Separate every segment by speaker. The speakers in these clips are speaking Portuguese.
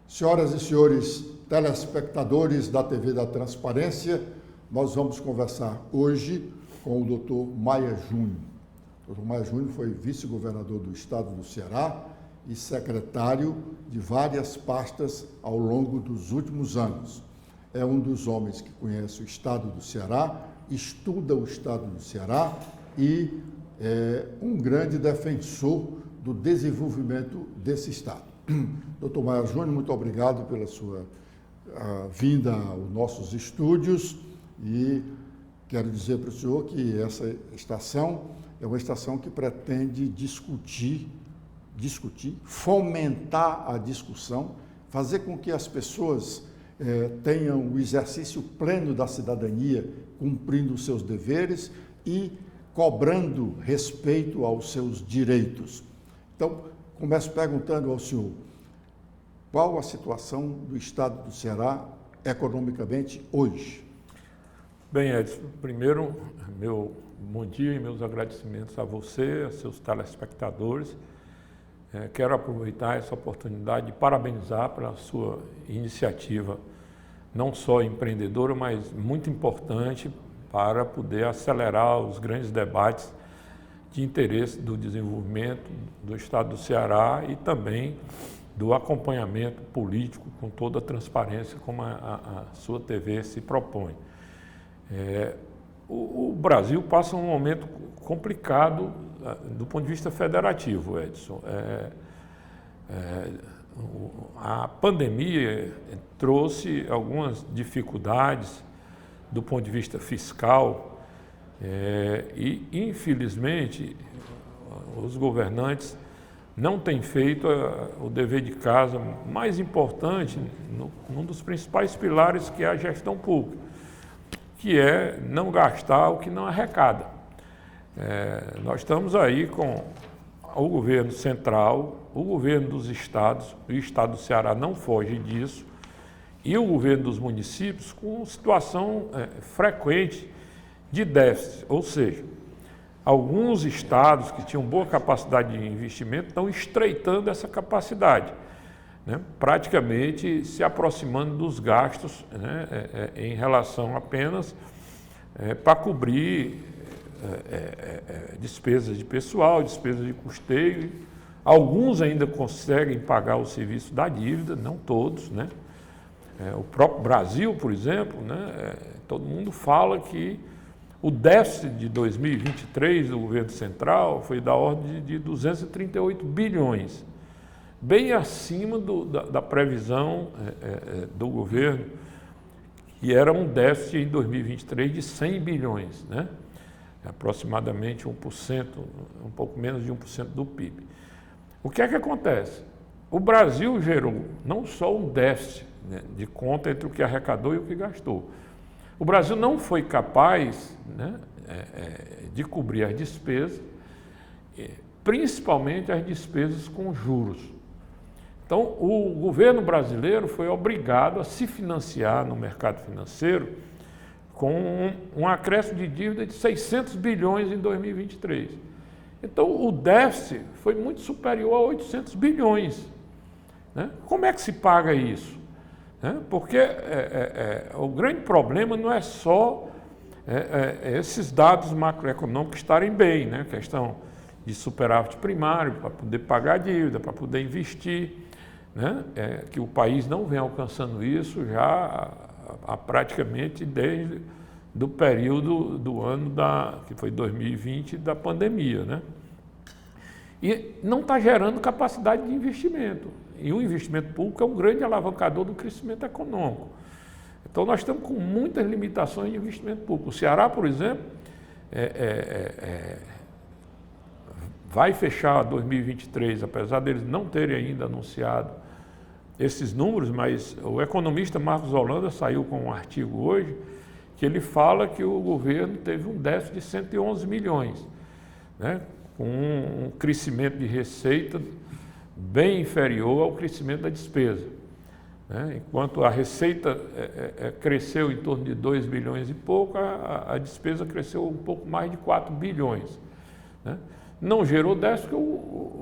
Speaker 1: Senhoras e senhores telespectadores da TV da Transparência, nós vamos conversar hoje com o Dr. Maia Júnior. O Dr. Maia Júnior foi vice-governador do estado do Ceará e secretário de várias pastas ao longo dos últimos anos. É um dos homens que conhece o estado do Ceará, estuda o estado do Ceará e é um grande defensor do desenvolvimento desse estado. Dr. Maia Júnior, muito obrigado pela sua vinda aos nossos estúdios e quero dizer para o senhor que essa estação é uma estação que pretende discutir, fomentar a discussão, fazer com que as pessoas tenham o exercício pleno da cidadania, cumprindo os seus deveres e cobrando respeito aos seus direitos. Então, começo perguntando ao senhor, qual a situação do estado do Ceará economicamente hoje?
Speaker 2: Bem, Edson, primeiro, meu bom dia e meus agradecimentos a você, a seus telespectadores. Quero aproveitar essa oportunidade de parabenizar pela sua iniciativa, não só empreendedora, mas muito importante para poder acelerar os grandes debates de interesse do desenvolvimento do estado do Ceará e também do acompanhamento político com toda a transparência como a sua TV se propõe. O Brasil passa um momento complicado do ponto de vista federativo, Edson. A pandemia trouxe algumas dificuldades do ponto de vista fiscal e, infelizmente, os governantes não têm feito o dever de casa mais importante, num dos principais pilares que é a gestão pública, que é não gastar o que não arrecada. Nós estamos aí com o governo central, o governo dos estados, o estado do Ceará não foge disso, e o governo dos municípios com situação frequente de déficit, ou seja, alguns estados que tinham boa capacidade de investimento estão estreitando essa capacidade, né? Praticamente se aproximando dos gastos, né? Em relação apenas para cobrir despesas de pessoal, despesas de custeio. Alguns ainda conseguem pagar o serviço da dívida, não todos, né? O próprio Brasil, por exemplo, né? Todo mundo fala que o déficit de 2023 do governo central foi da ordem de 238 bilhões, bem acima da previsão do governo, que era um déficit em 2023 de 100 bilhões, né? Aproximadamente 1%, um pouco menos de 1% do PIB. O que é que acontece? O Brasil gerou não só um déficit, né, de conta entre o que arrecadou e o que gastou. O Brasil não foi capaz, né, de cobrir as despesas, principalmente as despesas com juros. Então, o governo brasileiro foi obrigado a se financiar no mercado financeiro com um acréscimo de dívida de 600 bilhões em 2023. Então, o déficit foi muito superior a 800 bilhões. Né? Como é que se paga isso? Porque o grande problema não é só esses dados macroeconômicos estarem bem, né? Questão de superávit primário para poder pagar a dívida, para poder investir, né? Que o país não vem alcançando isso já há praticamente desde do período do ano que foi 2020 da pandemia, né? E não está gerando capacidade de investimento. E o investimento público é um grande alavancador do crescimento econômico. Então, nós estamos com muitas limitações de investimento público. O Ceará, por exemplo, vai fechar 2023, apesar deles não terem ainda anunciado esses números, mas o economista Marcos Holanda saiu com um artigo hoje que ele fala que o governo teve um déficit de 111 milhões, né, com um crescimento de receita bem inferior ao crescimento da despesa, né? Enquanto a receita cresceu em torno de 2 bilhões e pouco, a despesa cresceu um pouco mais de 4 bilhões. Né? não gerou déficit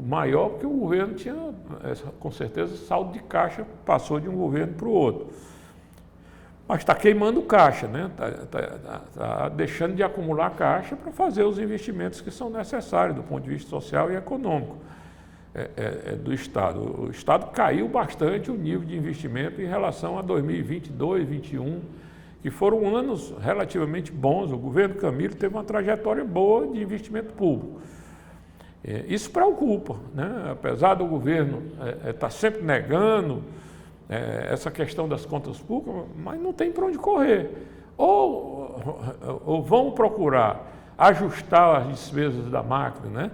Speaker 2: maior, porque o governo tinha, com certeza, saldo de caixa, passou de um governo para o outro. Mas está queimando caixa, né? Tá deixando de acumular caixa para fazer os investimentos que são necessários do ponto de vista social e econômico do Estado. O Estado caiu bastante o nível de investimento em relação a 2022, 2021, que foram anos relativamente bons. O governo Camilo teve uma trajetória boa de investimento público. Isso preocupa, né? Apesar do governo estar sempre negando essa questão das contas públicas, mas não tem para onde correr. Ou vão procurar ajustar as despesas da máquina, né?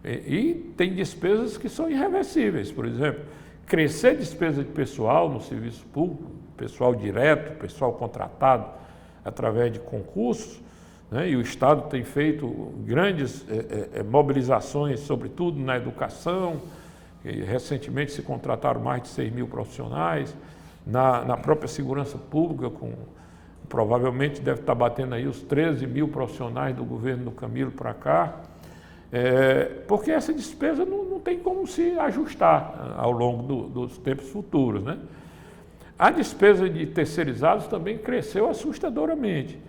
Speaker 2: E tem despesas que são irreversíveis. Por exemplo, crescer despesa de pessoal no serviço público, pessoal direto, pessoal contratado através de concursos, né? E o Estado tem feito grandes mobilizações, sobretudo na educação. E recentemente se contrataram mais de 6 mil profissionais, na própria segurança pública, provavelmente deve estar batendo aí os 13 mil profissionais do governo do Camilo para cá, porque essa despesa não tem como se ajustar ao longo dos tempos futuros, né? A despesa de terceirizados também cresceu assustadoramente.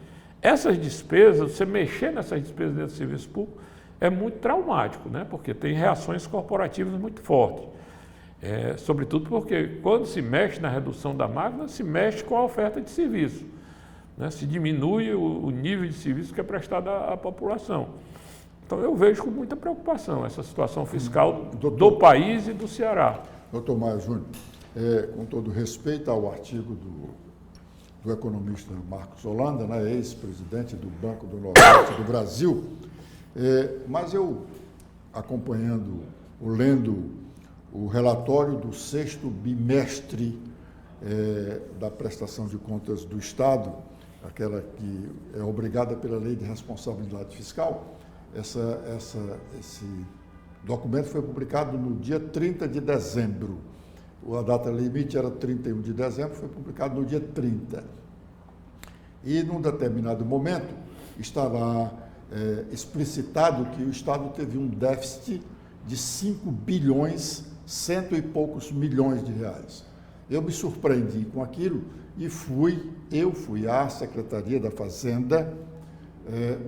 Speaker 2: Essas despesas, você mexer nessas despesas dentro do serviço público, é muito traumático, né? Porque tem reações corporativas muito fortes. Sobretudo porque quando se mexe na redução da máquina, se mexe com a oferta de serviço, né? Se diminui o nível de serviço que é prestado à população. Então eu vejo com muita preocupação essa situação fiscal do país e do Ceará.
Speaker 1: Doutor Maia Júnior, com todo respeito ao artigo do economista Marcos Holanda, né, ex-presidente do Banco do Nordeste do Brasil, mas eu, acompanhando, lendo o relatório do 6º bimestre da prestação de contas do Estado, aquela que é obrigada pela Lei de Responsabilidade Fiscal, esse documento foi publicado no dia 30 de dezembro. A data limite era 31 de dezembro, foi publicado no dia 30. E, num determinado momento, está lá explicitado que o Estado teve um déficit de 5 bilhões, cento e poucos milhões de reais. Eu me surpreendi com aquilo e fui à Secretaria da Fazenda.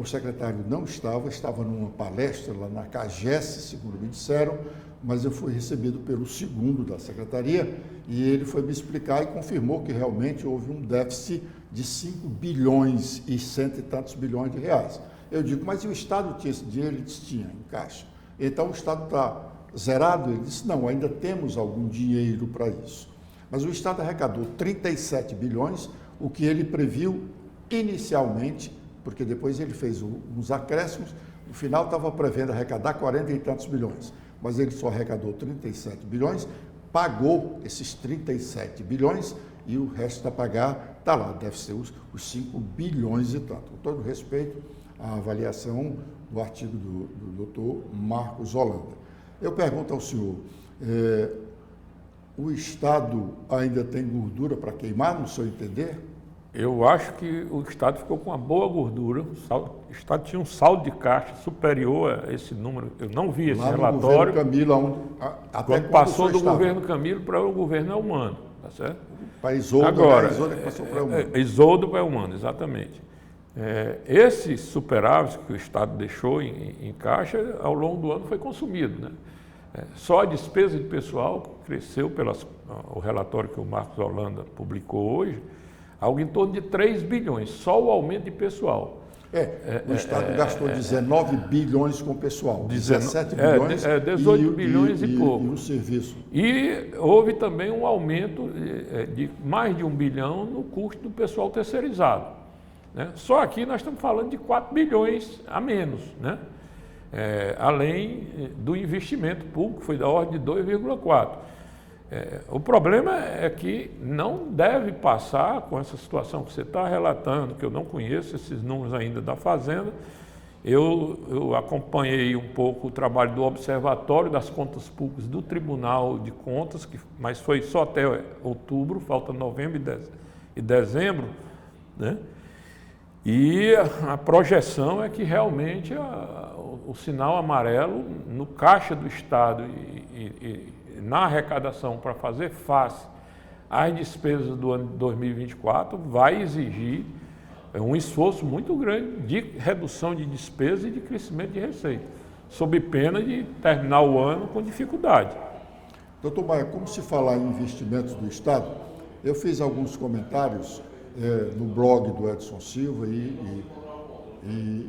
Speaker 1: O secretário não estava numa palestra lá na CAGES, segundo me disseram, mas eu fui recebido pelo segundo da secretaria e ele foi me explicar e confirmou que realmente houve um déficit de 5 bilhões e cento e tantos bilhões de reais. Eu digo, mas e o Estado tinha esse dinheiro? Ele disse, tinha, em caixa. Então o Estado está zerado? Ele disse, não, ainda temos algum dinheiro para isso. Mas o Estado arrecadou 37 bilhões, o que ele previu inicialmente, porque depois ele fez uns acréscimos, no final estava prevendo arrecadar 40 e tantos bilhões, mas ele só arrecadou 37 bilhões, pagou esses 37 bilhões e o resto a pagar está lá, deve ser os 5 bilhões e tanto. Com todo respeito à avaliação do artigo do doutor Marcos Holanda. Eu pergunto ao senhor, o Estado ainda tem gordura para queimar, no seu entender?
Speaker 2: Eu acho que o Estado ficou com uma boa gordura. O Estado tinha um saldo de caixa superior a esse número. Eu não vi esse relatório.
Speaker 1: Camilo,
Speaker 2: quando passou do governo Camilo para o governo Elmano, tá certo?
Speaker 1: Para Isoldo,
Speaker 2: agora,
Speaker 1: Isoldo que passou para Elmano.
Speaker 2: Isoldo para Elmano, exatamente. Esse superávit que o Estado deixou em caixa, ao longo do ano foi consumido, né? Só a despesa de pessoal cresceu, o relatório que o Marcos Holanda publicou hoje, algo em torno de 3 bilhões, só o aumento de pessoal.
Speaker 1: O Estado gastou 19 bilhões com o pessoal, 17 bilhões
Speaker 2: 18 bilhões e pouco.
Speaker 1: E o serviço.
Speaker 2: E houve também um aumento de mais de 1 bilhão no custo do pessoal terceirizado, né? Só aqui nós estamos falando de 4 bilhões a menos, né? Além do investimento público, foi da ordem de 2,4. O problema é que não deve passar com essa situação que você está relatando, que eu não conheço esses números ainda da Fazenda. Eu acompanhei um pouco o trabalho do Observatório das Contas Públicas do Tribunal de Contas, mas foi só até outubro, falta novembro e dezembro, né? E a projeção é que realmente o sinal amarelo no caixa do Estado e na arrecadação para fazer face às despesas do ano de 2024 vai exigir um esforço muito grande de redução de despesas e de crescimento de receita, sob pena de terminar o ano com dificuldade.
Speaker 1: Doutor Maia, como se falar em investimentos do Estado, eu fiz alguns comentários no blog do Edson Silva e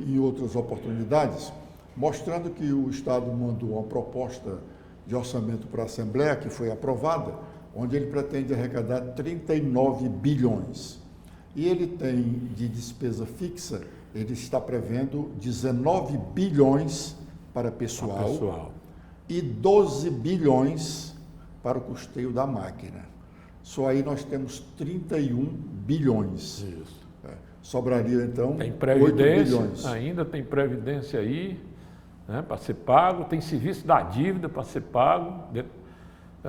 Speaker 1: em outras oportunidades, mostrando que o Estado mandou uma proposta de orçamento para a Assembleia, que foi aprovada, onde ele pretende arrecadar 39 bilhões. E ele tem de despesa fixa, ele está prevendo 19 bilhões para pessoal e 12 bilhões para o custeio da máquina. Só aí nós temos 31 bilhões.
Speaker 2: Isso.
Speaker 1: Sobraria, então,
Speaker 2: tem
Speaker 1: 8 bilhões.
Speaker 2: Ainda tem previdência aí, né, para ser pago, tem serviço da dívida para ser pago.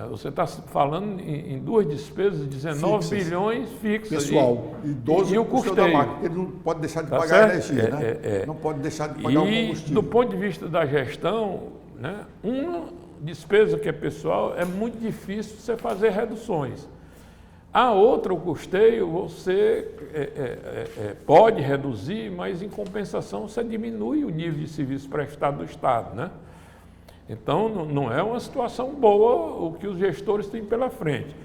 Speaker 2: Você está falando em duas despesas, 19
Speaker 1: fixas,
Speaker 2: bilhões fixas.
Speaker 1: Pessoal, e 12
Speaker 2: e o
Speaker 1: custeio
Speaker 2: custeio.
Speaker 1: da máquina. Ele não pode deixar de
Speaker 2: Tá
Speaker 1: pagar a
Speaker 2: certo?
Speaker 1: energia, né? Não pode deixar de pagar o combustível.
Speaker 2: Do ponto de vista da gestão, né, uma despesa que é pessoal, é muito difícil você fazer reduções. A outra, o custeio, você pode reduzir, mas em compensação você diminui o nível de serviço prestado do Estado, né? Então, não é uma situação boa o que os gestores têm pela frente.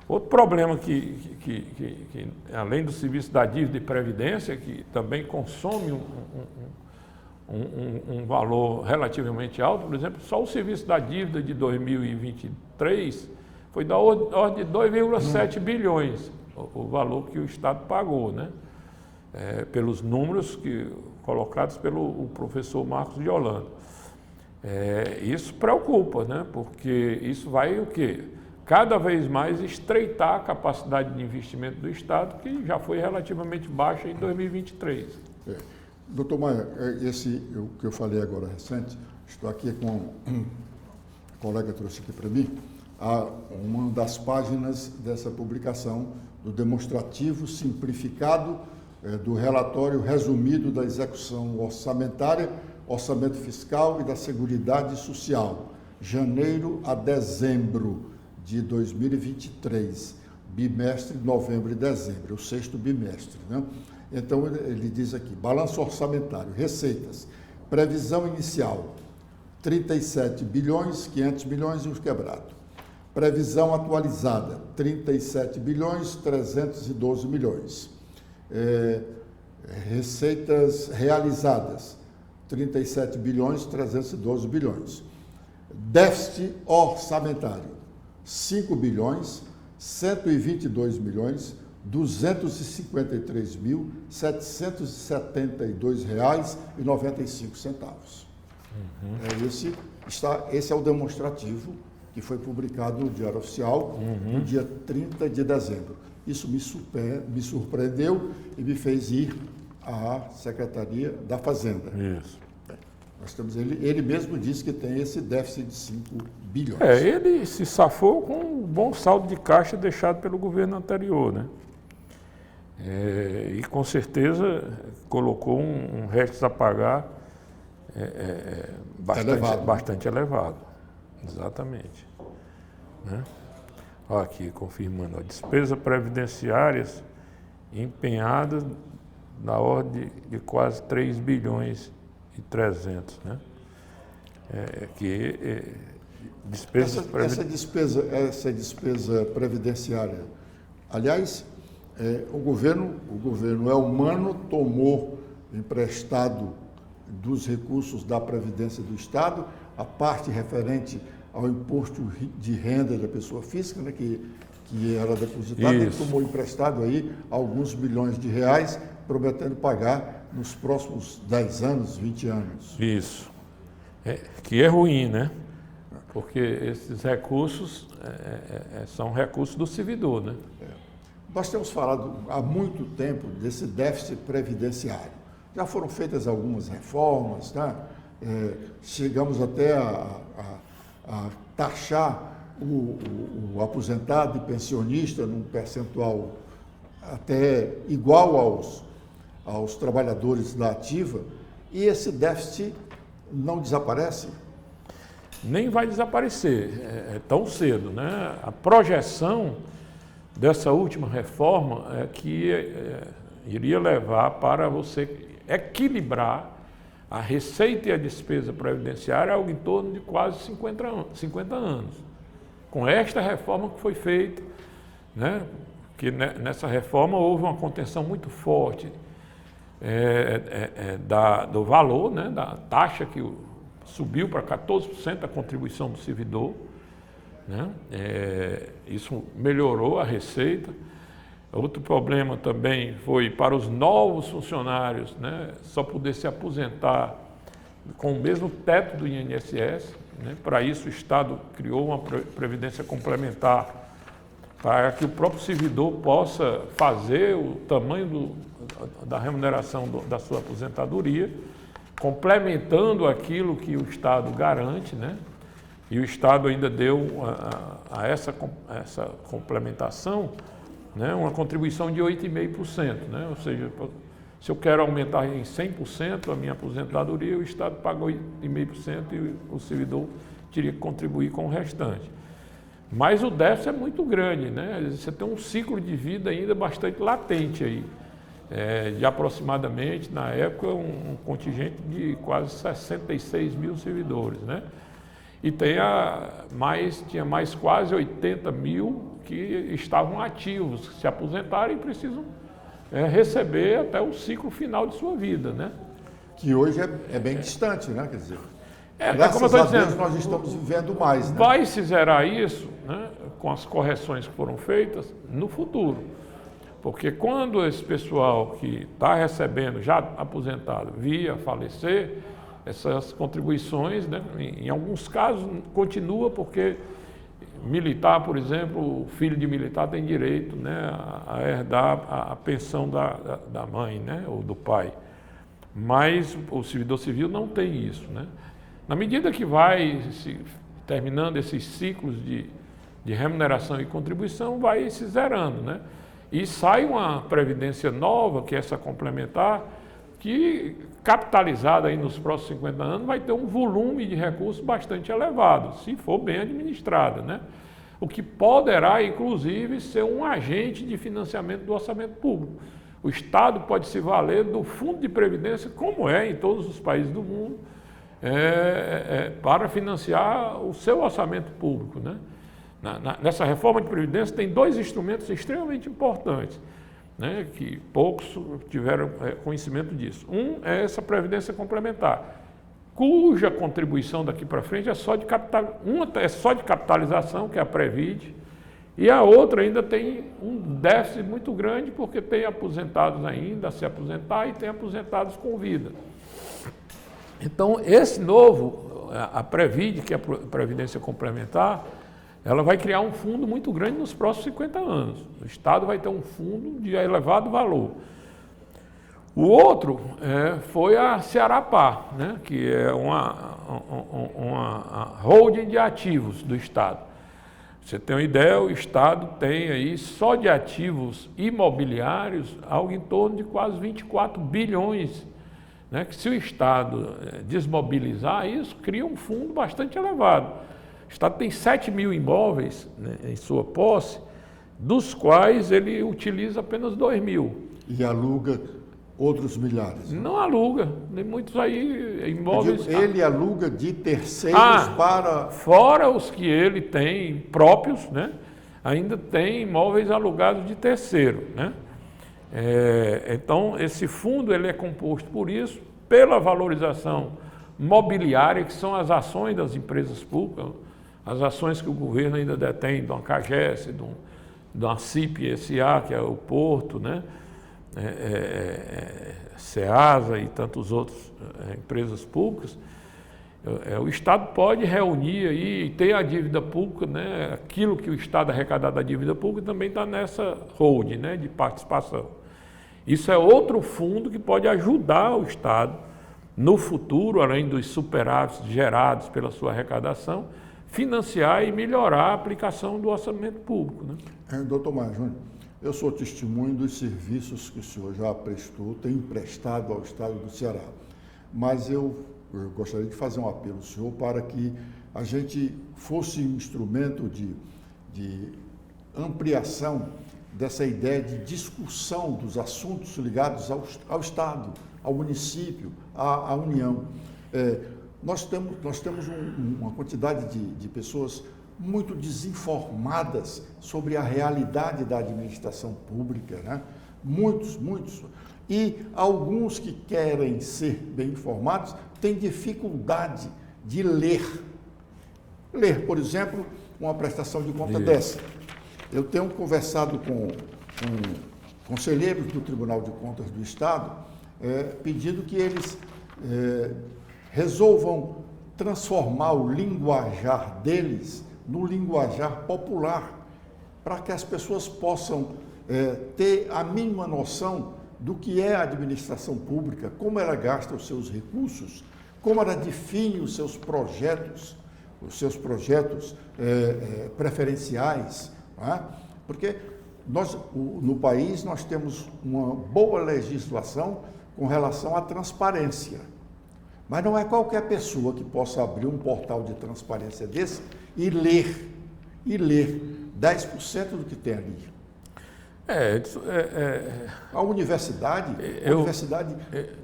Speaker 2: Outro problema que além do serviço da dívida e previdência, que também consome um valor relativamente alto, por exemplo, só o serviço da dívida de 2023 foi da ordem de 2,7 bilhões, o valor que o Estado pagou, né? Pelos números colocados pelo professor Marcos de Holanda. Isso preocupa, né? Porque isso vai o quê? Cada vez mais estreitar a capacidade de investimento do Estado, que já foi relativamente baixa em 2023.
Speaker 1: Doutor Maia, o que eu falei agora recente, estou aqui com um colega trouxe aqui para mim, uma das páginas dessa publicação do demonstrativo simplificado do relatório resumido da execução orçamentária, orçamento fiscal e da Seguridade Social, janeiro a dezembro de 2023, bimestre, novembro e dezembro, o sexto bimestre, né? Então, ele diz aqui, balanço orçamentário, receitas, previsão inicial, 37 bilhões, 500 milhões e uns quebrados. Previsão atualizada, 37 bilhões, 312 milhões. Receitas realizadas, 37 bilhões, 312 bilhões. Déficit orçamentário, 5 bilhões, 122 milhões, 253.772 reais e 95 centavos. Esse é o demonstrativo que foi publicado no Diário Oficial no dia 30 de dezembro. Isso me surpreendeu e me fez ir à Secretaria da Fazenda.
Speaker 2: Isso.
Speaker 1: Nós temos ele mesmo disse que tem esse déficit de 5 bilhões.
Speaker 2: Ele se safou com um bom saldo de caixa deixado pelo governo anterior, né? E com certeza colocou um restos a pagar bastante elevado. Exatamente. Né? Olha aqui, confirmando, despesas previdenciárias empenhadas na ordem de quase 3 bilhões e 300, né?
Speaker 1: Essa despesa previdenciária, aliás, o governo é humano, tomou emprestado dos recursos da Previdência do Estado, a parte referente ao imposto de renda da pessoa física, né, que era depositada, ele tomou emprestado aí alguns bilhões de reais, prometendo pagar nos próximos 10 anos, 20 anos.
Speaker 2: Isso. Que é ruim, né? Porque esses recursos são recursos do servidor, né?
Speaker 1: Nós temos falado há muito tempo desse déficit previdenciário. Já foram feitas algumas reformas, né? Chegamos até a taxar o aposentado e pensionista num percentual até igual aos trabalhadores da ativa, e esse déficit não desaparece?
Speaker 2: Nem vai desaparecer tão cedo, né? A projeção dessa última reforma é que iria levar para você equilibrar a receita e a despesa previdenciária algo em torno de quase 50 anos. Com esta reforma que foi feita, né? Que nessa reforma houve uma contenção muito forte do valor, né? Da taxa que subiu para 14% a contribuição do servidor, né? Isso melhorou a receita. Outro problema também foi para os novos funcionários, né? Só poder se aposentar com o mesmo teto do INSS, né? Para isso o Estado criou uma previdência complementar para que o próprio servidor possa fazer o tamanho da remuneração da sua aposentadoria, complementando aquilo que o Estado garante, né? E o Estado ainda deu a essa complementação, né? Uma contribuição de 8,5%, né? Ou seja, se eu quero aumentar em 100% a minha aposentadoria, o Estado paga 8,5% e o servidor teria que contribuir com o restante. Mas o déficit é muito grande, né? Você tem um ciclo de vida ainda bastante latente aí. De aproximadamente, na época, um contingente de quase 66 mil servidores, né? E tinha mais quase 80 mil que estavam ativos, que se aposentaram e precisam receber até o ciclo final de sua vida, né?
Speaker 1: Que hoje é bem distante, né? Quer dizer,
Speaker 2: graças a Deus
Speaker 1: nós estamos vivendo mais, né?
Speaker 2: Vai se zerar isso, né, com as correções que foram feitas no futuro. Porque quando esse pessoal que está recebendo, já aposentado, via falecer, essas contribuições, né, em alguns casos, continua porque militar, por exemplo, o filho de militar tem direito, né, a herdar a pensão da mãe, né, ou do pai. Mas o servidor civil não tem isso, né? Na medida que vai terminando esses ciclos de remuneração e contribuição, vai se zerando, né? E sai uma previdência nova, que é essa complementar, que capitalizada aí nos próximos 50 anos vai ter um volume de recursos bastante elevado, se for bem administrada, né? O que poderá, inclusive, ser um agente de financiamento do orçamento público. O Estado pode se valer do fundo de previdência, como é em todos os países do mundo, para financiar o seu orçamento público, né? Nessa reforma de previdência tem dois instrumentos extremamente importantes, né, que poucos tiveram conhecimento disso. Um é essa previdência complementar, cuja contribuição daqui para frente é só de capitalização, que é a Previd, e a outra ainda tem um déficit muito grande, porque tem aposentados ainda a se aposentar e tem aposentados com vida. Então, esse novo, a Previd, que é a Previdência Complementar, ela vai criar um fundo muito grande nos próximos 50 anos. O Estado vai ter um fundo de elevado valor. O outro foi a Cearapar, né, que é uma holding de ativos do Estado. Você tem uma ideia, o Estado tem aí só de ativos imobiliários algo em torno de quase 24 bilhões, né, que se o Estado desmobilizar isso, cria um fundo bastante elevado. O Estado tem 7 mil imóveis, né, em sua posse, dos quais ele utiliza apenas 2 mil.
Speaker 1: E aluga outros milhares.
Speaker 2: Não aluga, tem muitos aí imóveis.
Speaker 1: Ele aluga de terceiros para...
Speaker 2: Fora os que ele tem próprios, né? Ainda tem imóveis alugados de terceiro, né? Então, esse fundo ele é composto por isso, pela valorização mobiliária, que são as ações das empresas públicas, as ações que o governo ainda detém, de uma CAGES, de uma CIP-SA, que é o Porto, né? SEASA e tantos outros empresas públicas. O Estado pode reunir aí, tem a dívida pública, né? Aquilo que o Estado arrecadar da dívida pública também está nessa holding, né? De participação. Isso é outro fundo que pode ajudar o Estado no futuro, além dos superávites gerados pela sua arrecadação, financiar e melhorar a aplicação do orçamento público, né?
Speaker 1: Doutor Maia Júnior, Eu sou testemunho dos serviços que o senhor já prestou, tem emprestado ao Estado do Ceará. Mas eu gostaria de fazer um apelo ao senhor para que a gente fosse um instrumento de ampliação dessa ideia de discussão dos assuntos ligados ao Estado, ao município, à União. Nós temos uma quantidade de pessoas muito desinformadas sobre a realidade da administração pública, né? Muitos. E alguns que querem ser bem informados têm dificuldade de ler. Ler, por exemplo, uma prestação de conta dessa. Eu tenho conversado com conselheiros do Tribunal de Contas do Estado, pedindo que eles resolvam transformar o linguajar deles no linguajar popular, para que as pessoas possam ter a mínima noção do que é a administração pública, como ela gasta os seus recursos, como ela define os seus projetos preferenciais, não é? Porque no país nós temos uma boa legislação com relação à transparência, mas não é qualquer pessoa que possa abrir um portal de transparência desse e ler 10% do que tem ali. A universidade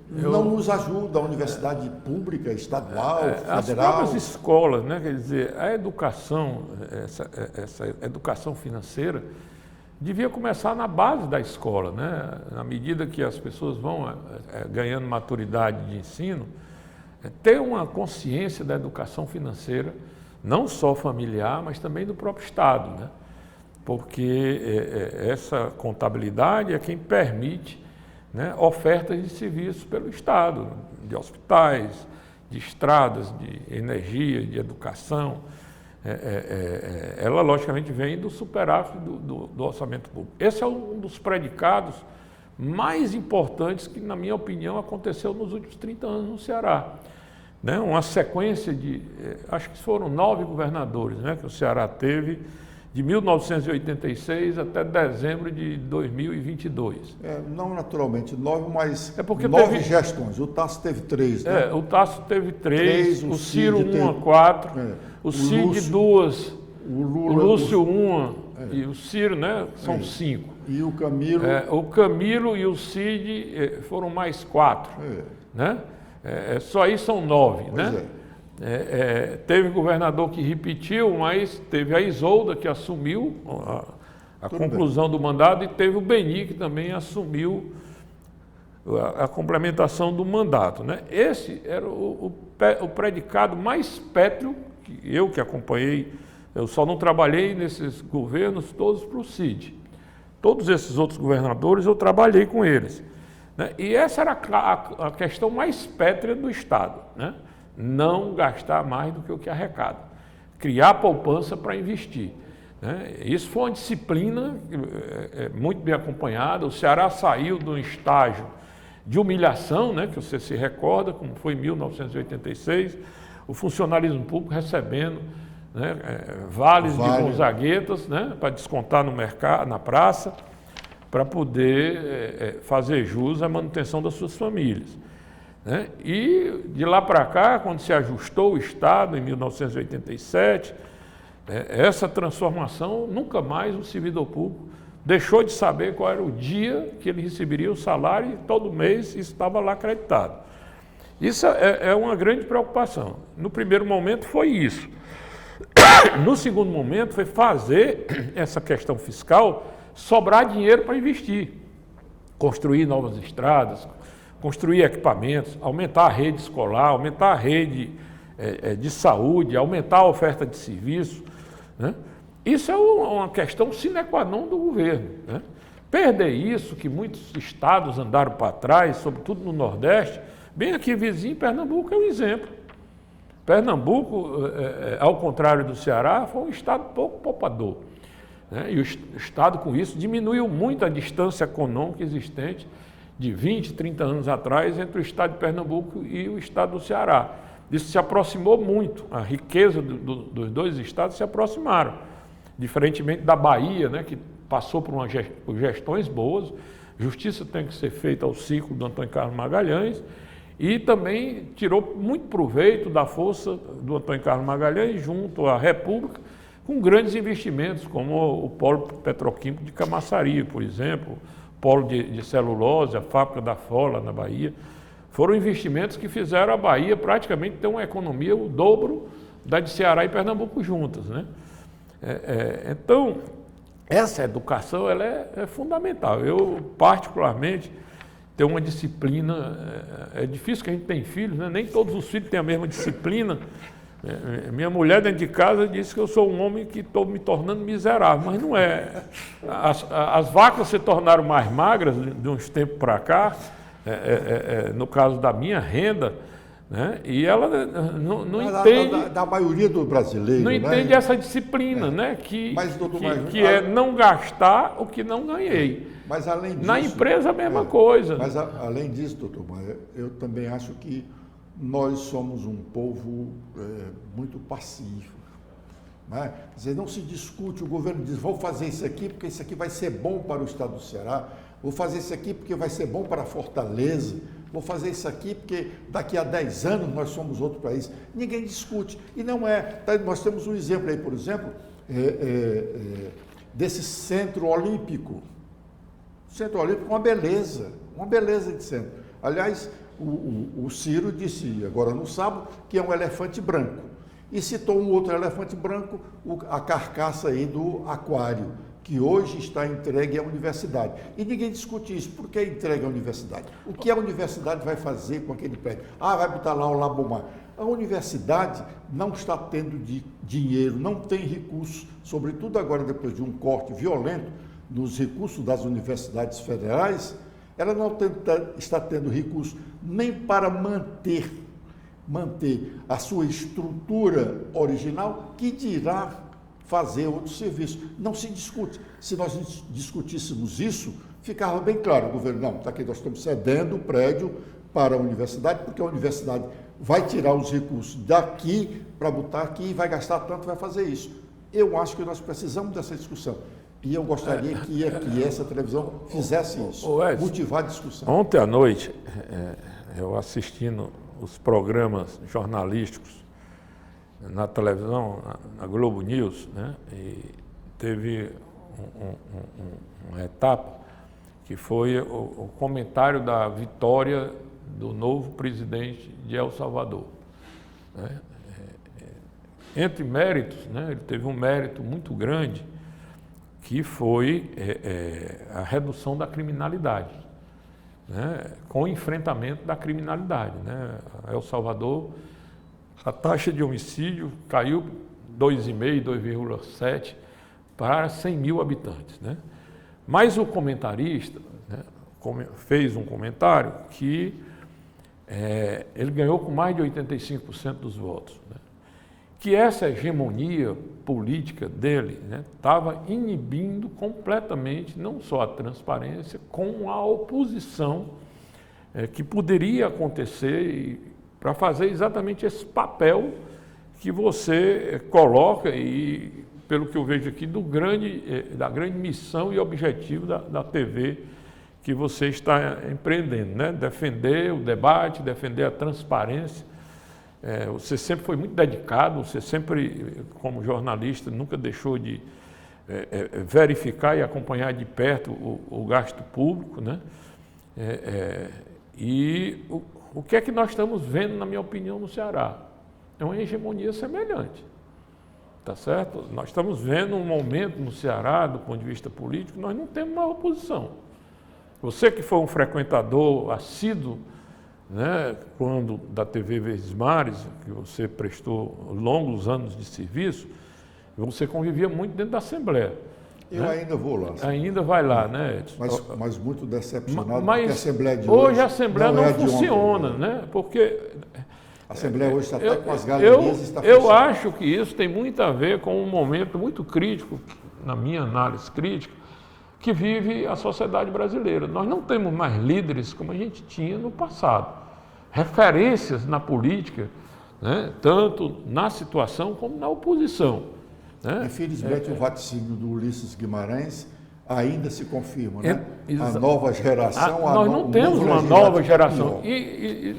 Speaker 1: não nos ajuda, a universidade pública, estadual, federal.
Speaker 2: As próprias escolas, né? Quer dizer, a educação, essa educação financeira, devia começar na base da escola, né? Na medida que as pessoas vão ganhando maturidade de ensino, ter uma consciência da educação financeira, não só familiar, mas também do próprio Estado, né? Porque essa contabilidade é quem permite, né, ofertas de serviços pelo Estado, de hospitais, de estradas, de energia, de educação. Ela, logicamente, vem do superávit do orçamento público. Esse é um dos predicados mais importantes que, na minha opinião, aconteceu nos últimos 30 anos no Ceará. Né? Uma sequência de, acho que foram 9 governadores, né, que o Ceará teve, de 1986 até dezembro de 2022.
Speaker 1: Não naturalmente 9, mas 9
Speaker 2: 9
Speaker 1: gestões. O Tasso teve 3, né?
Speaker 2: O Tasso teve 3, o Ciro 1 a 4, o Cid 2, o Lúcio 1 e o Ciro, né? São 5.
Speaker 1: E o Camilo?
Speaker 2: O Camilo e o Cid foram mais 4, né? Só aí são 9, né? Teve governador que repetiu, mas teve a Isolda que assumiu a conclusão do mandato e teve o Beni que também assumiu a complementação do mandato, né? Esse era o predicado mais pétreo que eu que acompanhei. Eu só não trabalhei nesses governos todos para o Cid. Todos esses outros governadores eu trabalhei com eles, né? E essa era a questão mais pétrea do Estado, né? Não gastar mais do que o que arrecada, criar poupança para investir, né? Isso foi uma disciplina muito bem acompanhada. O Ceará saiu de um estágio de humilhação, né, que você se recorda, como foi em 1986, o funcionalismo público recebendo, né, vales de Gonzaguetas, né, para descontar no mercado, na praça, para poder fazer jus à manutenção das suas famílias. Né? E de lá para cá, quando se ajustou o Estado, em 1987, essa transformação, nunca mais o servidor público deixou de saber qual era o dia que ele receberia o salário e todo mês isso estava lá acreditado. Isso é uma grande preocupação. No primeiro momento foi isso. No segundo momento foi fazer essa questão fiscal sobrar dinheiro para investir, construir novas estradas, construir equipamentos, aumentar a rede escolar, aumentar a rede de saúde, aumentar a oferta de serviço, né? Isso é uma questão sine qua non do governo, né? Perder isso, que muitos estados andaram para trás, sobretudo no Nordeste, bem aqui vizinho, Pernambuco é um exemplo. Pernambuco, ao contrário do Ceará, foi um estado pouco poupador, né? E o estado, com isso, diminuiu muito a distância econômica existente de 20, 30 anos atrás entre o estado de Pernambuco e o estado do Ceará. Isso se aproximou muito, a riqueza dos dois estados se aproximaram, diferentemente da Bahia, né, que passou por gestões boas, justiça tem que ser feita ao ciclo do Antônio Carlos Magalhães, e também tirou muito proveito da força do Antônio Carlos Magalhães junto à República, com grandes investimentos, como o polo petroquímico de Camaçari, por exemplo, polo de celulose, a fábrica da Fola na Bahia. Foram investimentos que fizeram a Bahia praticamente ter uma economia o dobro da de Ceará e Pernambuco juntas, né? Então, essa educação ela é fundamental. Eu, particularmente, tenho uma disciplina. É difícil que a gente tenha filhos, né? Nem todos os filhos têm a mesma disciplina. Minha mulher dentro de casa disse que eu sou um homem que estou me tornando miserável, mas não é. As vacas se tornaram mais magras de uns tempos para cá, no caso da minha renda, né? E ela não entende.
Speaker 1: Da maioria do brasileiro.
Speaker 2: Não entende essa disciplina, né? Que é não gastar o que não ganhei.
Speaker 1: Mas além disso,
Speaker 2: na empresa a mesma coisa.
Speaker 1: Mas além disso, doutor Maia, eu também acho que nós somos um povo muito passivo. Né? Quer dizer, não se discute, o governo diz, vou fazer isso aqui porque isso aqui vai ser bom para o estado do Ceará, vou fazer isso aqui porque vai ser bom para Fortaleza, vou fazer isso aqui porque daqui a 10 anos nós somos outro país. Ninguém discute. E não é. Nós temos um exemplo aí, por exemplo, desse centro olímpico. Centro olímpico, uma beleza de centro. Aliás, o Ciro disse, agora no sábado, que é um elefante branco. E citou um outro elefante branco, a carcaça aí do aquário, que hoje está entregue à universidade. E ninguém discute isso. Por que entregue à universidade? O que a universidade vai fazer com aquele prédio? Vai botar lá o Labomar. A universidade não está tendo dinheiro, não tem recursos, sobretudo agora depois de um corte violento nos recursos das universidades federais, ela não está tendo recursos nem para manter a sua estrutura original, que dirá fazer outros serviços. Não se discute. Se nós discutíssemos isso, ficava bem claro, o governo, não, está aqui, nós estamos cedendo o prédio para a universidade, porque a universidade vai tirar os recursos daqui para botar aqui, vai gastar tanto, vai fazer isso. Eu acho que nós precisamos dessa discussão. E eu gostaria que essa televisão fizesse isso, motivar a discussão.
Speaker 2: Ontem à noite, eu assistindo os programas jornalísticos na televisão, na Globo News, né? E teve uma etapa que foi o comentário da vitória do novo presidente de El Salvador, né? Entre méritos, né? Ele teve um mérito muito grande, que foi a redução da criminalidade, né? Com o enfrentamento da criminalidade, né? El Salvador, a taxa de homicídio caiu 2,5%, 2,7% para 100 mil habitantes, né? Mas o comentarista, né, fez um comentário que ele ganhou com mais de 85% dos votos, né? Que essa hegemonia política dele estava inibindo completamente não só a transparência, como a oposição que poderia acontecer para fazer exatamente esse papel que você coloca e, pelo que eu vejo aqui, da grande missão e objetivo da TV que você está empreendendo, né? Defender o debate, defender a transparência. Você sempre foi muito dedicado, você sempre, como jornalista, nunca deixou de verificar e acompanhar de perto o gasto público, né? E o que é que nós estamos vendo, na minha opinião, no Ceará? É uma hegemonia semelhante, tá certo? Nós estamos vendo um momento no Ceará, do ponto de vista político, nós não temos mais oposição. Você que foi um frequentador assíduo, né, quando da TV Verdes Mares, que você prestou longos anos de serviço, você convivia muito dentro da Assembleia.
Speaker 1: Eu ainda vou lá.
Speaker 2: Ainda vai lá, né, Edson?
Speaker 1: Mas muito decepcionado,
Speaker 2: porque
Speaker 1: a Assembleia de
Speaker 2: hoje a Assembleia não funciona,
Speaker 1: ontem,
Speaker 2: né? Porque
Speaker 1: a Assembleia hoje está até com as galerias, está funcionando.
Speaker 2: Eu acho que isso tem muito a ver com um momento muito crítico, na minha análise crítica, que vive a sociedade brasileira. Nós não temos mais líderes como a gente tinha no passado. Referências na política, né? Tanto na situação como na oposição, né?
Speaker 1: Infelizmente, o vaticínio do Ulisses Guimarães ainda se confirma, né? A nova geração...
Speaker 2: Nós não temos uma nova geração. E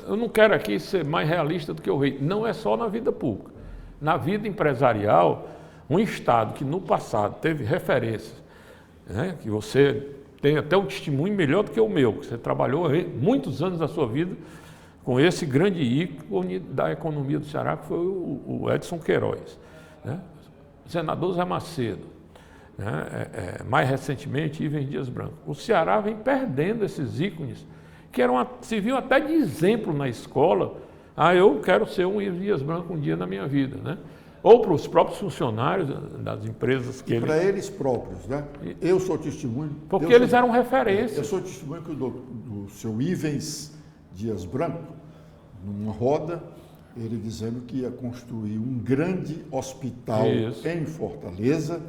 Speaker 2: eu não quero aqui ser mais realista do que o rei. Não é só na vida pública. Na vida empresarial, um Estado que no passado teve referências, né, que você tem até um testemunho melhor do que o meu, que você trabalhou muitos anos da sua vida com esse grande ícone da economia do Ceará, que foi o Edson Queiroz, né? O senador Zé Macedo, né? Mais recentemente, Ivens Dias Branco. O Ceará vem perdendo esses ícones, que serviam até de exemplo na escola. Eu quero ser um Ivens Dias Branco um dia na minha vida, né? Ou para os próprios funcionários das empresas que
Speaker 1: para eles próprios, né? Eu sou testemunho...
Speaker 2: Porque eles eram referência.
Speaker 1: Eu sou testemunho do seu Ivens Dias Branco, numa roda, ele dizendo que ia construir um grande hospital em Fortaleza,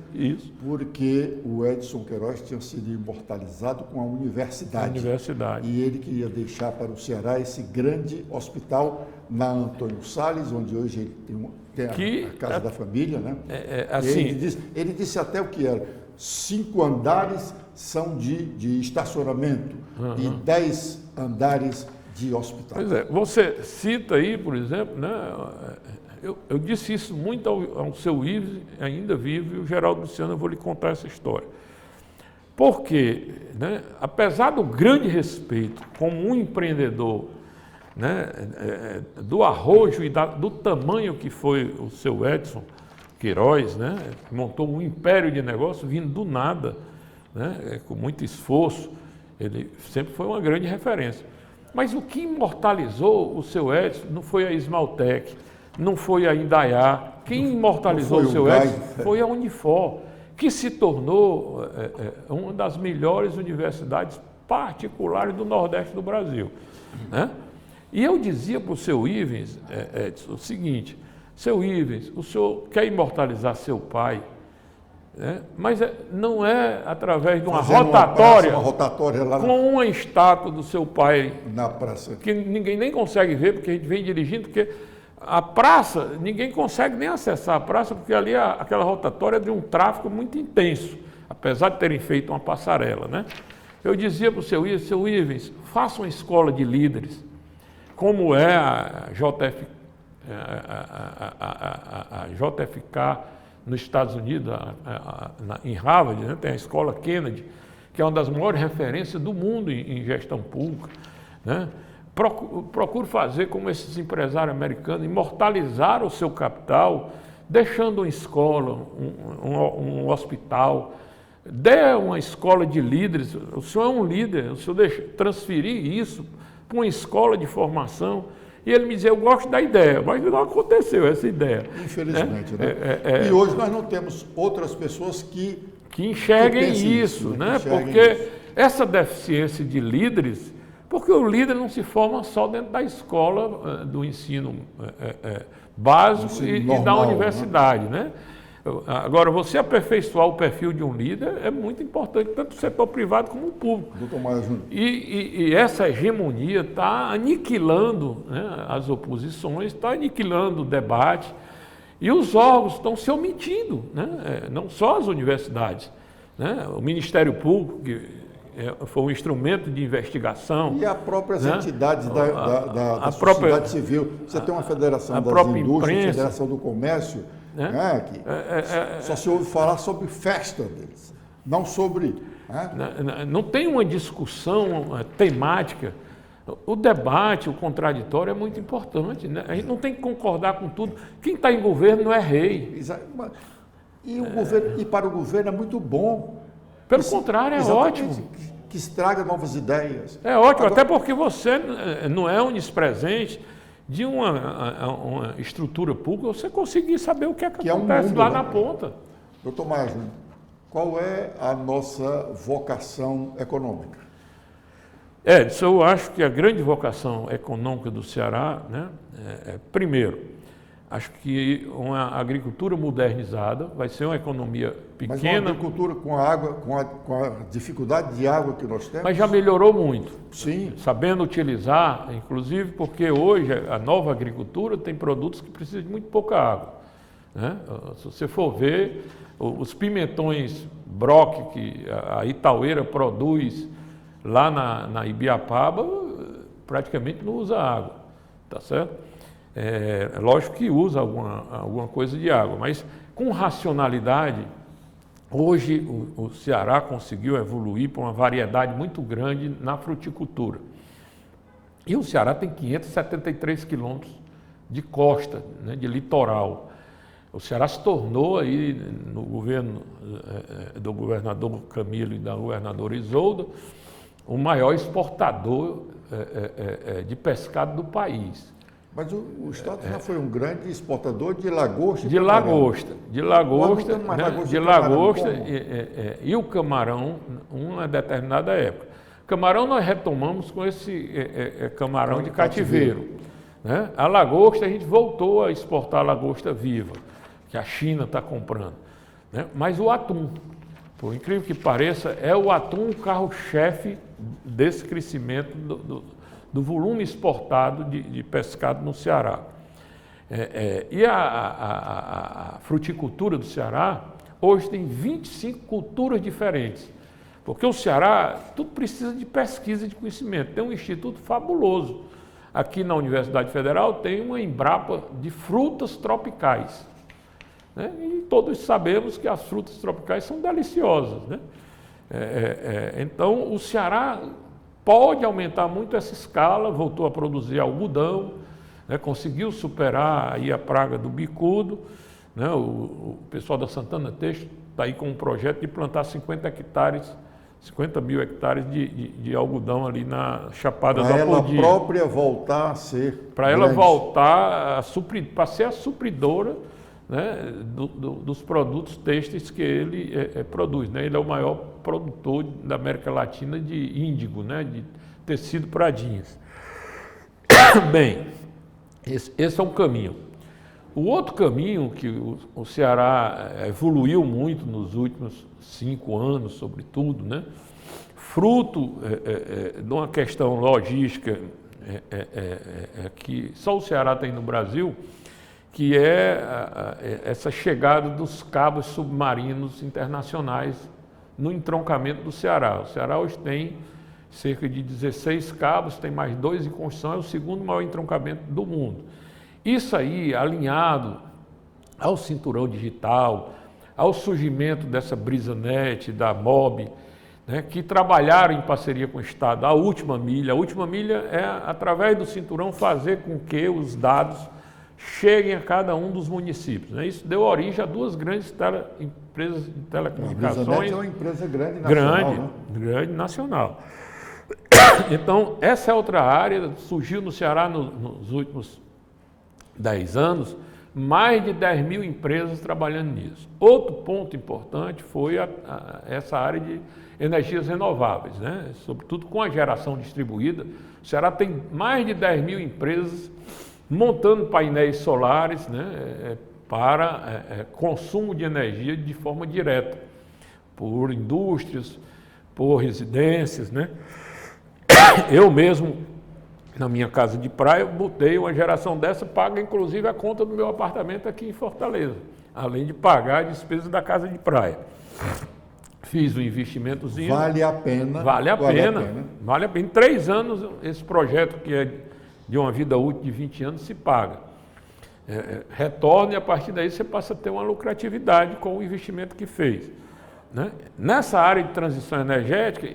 Speaker 1: porque o Edson Queiroz tinha sido imortalizado com a universidade. E ele queria deixar para o Ceará esse grande hospital na Antônio Salles, onde hoje ele tem a Casa da Família, né?
Speaker 2: Assim,
Speaker 1: ele disse até o que era: 5 andares são de estacionamento e 10 andares de hospital.
Speaker 2: Pois é, você cita aí, por exemplo, né, eu disse isso muito ao seu Ives, ainda vivo, e o Geraldo Luciano, eu vou lhe contar essa história. Porque, né, apesar do grande respeito como um empreendedor, né, do arrojo e do tamanho que foi o seu Edson Queiroz, né, montou um império de negócio vindo do nada, né, com muito esforço, ele sempre foi uma grande referência. Mas o que imortalizou o seu Edson não foi a Esmaltec, não foi a Indaiá. Quem imortalizou o seu Edson foi a Unifor, que se tornou uma das melhores universidades particulares do Nordeste do Brasil, né? E eu dizia para o seu Ivens, Edson, o seguinte: seu Ivens, o senhor quer imortalizar seu pai, né? Mas não é através de uma rotatória
Speaker 1: lá
Speaker 2: com uma estátua do seu pai
Speaker 1: na praça,
Speaker 2: que ninguém nem consegue ver, porque a gente vem dirigindo, porque a praça, ninguém consegue nem acessar a praça, porque ali aquela rotatória é de um tráfego muito intenso, apesar de terem feito uma passarela, né? Eu dizia para o seu Ivens, faça uma escola de líderes, como é a JFK nos Estados Unidos, em Harvard, né, tem a escola Kennedy, que é uma das maiores referências do mundo em gestão pública, né? Procure fazer como esses empresários americanos, imortalizar o seu capital, deixando uma escola, um hospital, dê uma escola de líderes. O senhor é um líder, o senhor transferir isso para uma escola de formação. E ele me dizia: eu gosto da ideia, mas não aconteceu essa ideia.
Speaker 1: Infelizmente, né? E hoje nós não temos outras pessoas que
Speaker 2: enxerguem isso, né? Porque essa deficiência de líderes, porque o líder não se forma só dentro da escola do ensino básico e da universidade, né? Agora, você aperfeiçoar o perfil de um líder é muito importante, tanto no setor privado como no público.
Speaker 1: Doutor Maia Júnior.
Speaker 2: E essa hegemonia está aniquilando, né, as oposições, está aniquilando o debate, e os órgãos estão se omitindo, né? Não só as universidades, né? O Ministério Público, que foi um instrumento de investigação.
Speaker 1: E as próprias entidades da sociedade civil. Você tem uma federação das indústrias, federação do comércio, né, que só se ouve falar sobre festa deles, não sobre...
Speaker 2: Não tem uma discussão temática. O debate, o contraditório é muito importante, né? A gente não tem que concordar com tudo. Quem está em governo não é rei.
Speaker 1: E para o governo é muito bom.
Speaker 2: Pelo contrário, é ótimo.
Speaker 1: Que estraga novas ideias.
Speaker 2: É ótimo, até porque você não é onipresente de uma estrutura pública, você conseguir saber o que acontece lá na ponta.
Speaker 1: Doutor Maia Júnior, qual é a nossa vocação econômica?
Speaker 2: Edson, eu acho que a grande vocação econômica do Ceará, né, primeiro, acho que uma agricultura modernizada, vai ser uma economia pequena.
Speaker 1: Mas uma agricultura com a água, com a dificuldade de água que nós temos?
Speaker 2: Mas já melhorou muito.
Speaker 1: Sim.
Speaker 2: Sabendo utilizar, inclusive porque hoje a nova agricultura tem produtos que precisam de muito pouca água. né? Se você for ver, os pimentões Brock que a Itaueira produz lá na Ibiapaba, praticamente não usa água, tá certo? Lógico que usa alguma coisa de água, mas com racionalidade, hoje o Ceará conseguiu evoluir para uma variedade muito grande na fruticultura. E o Ceará tem 573 quilômetros de costa, né, de litoral. O Ceará se tornou aí, no governo do governador Camilo e da governadora Isolda, o maior exportador de pescado do país.
Speaker 1: Mas o Estado já foi um grande exportador de lagosta.
Speaker 2: De lagosta, e o camarão, uma determinada época. Camarão nós retomamos com esse camarão de cativeiro. Né? A lagosta, a gente voltou a exportar a lagosta viva, que a China está comprando. Né? Mas o atum, por incrível que pareça, é o atum o carro-chefe desse crescimento do volume exportado de pescado no Ceará. E a fruticultura do Ceará, hoje tem 25 culturas diferentes, porque o Ceará, tudo precisa de pesquisa e de conhecimento. Tem um instituto fabuloso. Aqui na Universidade Federal tem uma Embrapa de frutas tropicais. Né? E todos sabemos que as frutas tropicais são deliciosas. Né? Então, o Ceará pode aumentar muito essa escala, voltou a produzir algodão, né? Conseguiu superar aí a praga do bicudo. Né? O pessoal da Santana Têxtil está aí com um projeto de plantar 50 mil hectares de algodão ali na Chapada do Apodi.
Speaker 1: Para ela própria voltar a ser
Speaker 2: para ela voltar para ser a supridora, né, dos produtos têxteis que ele produz. Né? Ele é o maior produtor da América Latina de índigo, né, de tecido para jeans. Bem, esse é um caminho. O outro caminho que o Ceará evoluiu muito nos últimos 5 anos, sobretudo, né, fruto de uma questão logística que só o Ceará tem no Brasil, que essa chegada dos cabos submarinos internacionais no entroncamento do Ceará. O Ceará hoje tem cerca de 16 cabos, tem mais 2 em construção, é o segundo maior entroncamento do mundo. Isso aí, alinhado ao cinturão digital, ao surgimento dessa BrisaNet, da MOB, né, que trabalharam em parceria com o Estado, a última milha. A última milha é, através do cinturão, fazer com que os dados cheguem a cada um dos municípios. Né? Isso deu origem a 2 grandes empresas de telecomunicações. A BrisaNet é
Speaker 1: uma empresa grande nacional.
Speaker 2: Grande nacional. Então, essa é outra área, surgiu no Ceará nos últimos 10 anos, mais de 10 mil empresas trabalhando nisso. Outro ponto importante foi essa área de energias renováveis, né? Sobretudo com a geração distribuída. O Ceará tem mais de 10 mil empresas montando painéis solares, né, para consumo de energia de forma direta, por indústrias, por residências. Né? Eu mesmo, na minha casa de praia, botei uma geração dessa, paga inclusive a conta do meu apartamento aqui em Fortaleza, além de pagar a despesa da casa de praia. Fiz um investimentozinho.
Speaker 1: Vale a pena.
Speaker 2: Vale a pena. Em 3 anos, esse projeto que é de uma vida útil de 20 anos se paga. Retorna e a partir daí você passa a ter uma lucratividade com o investimento que fez. Né? Nessa área de transição energética,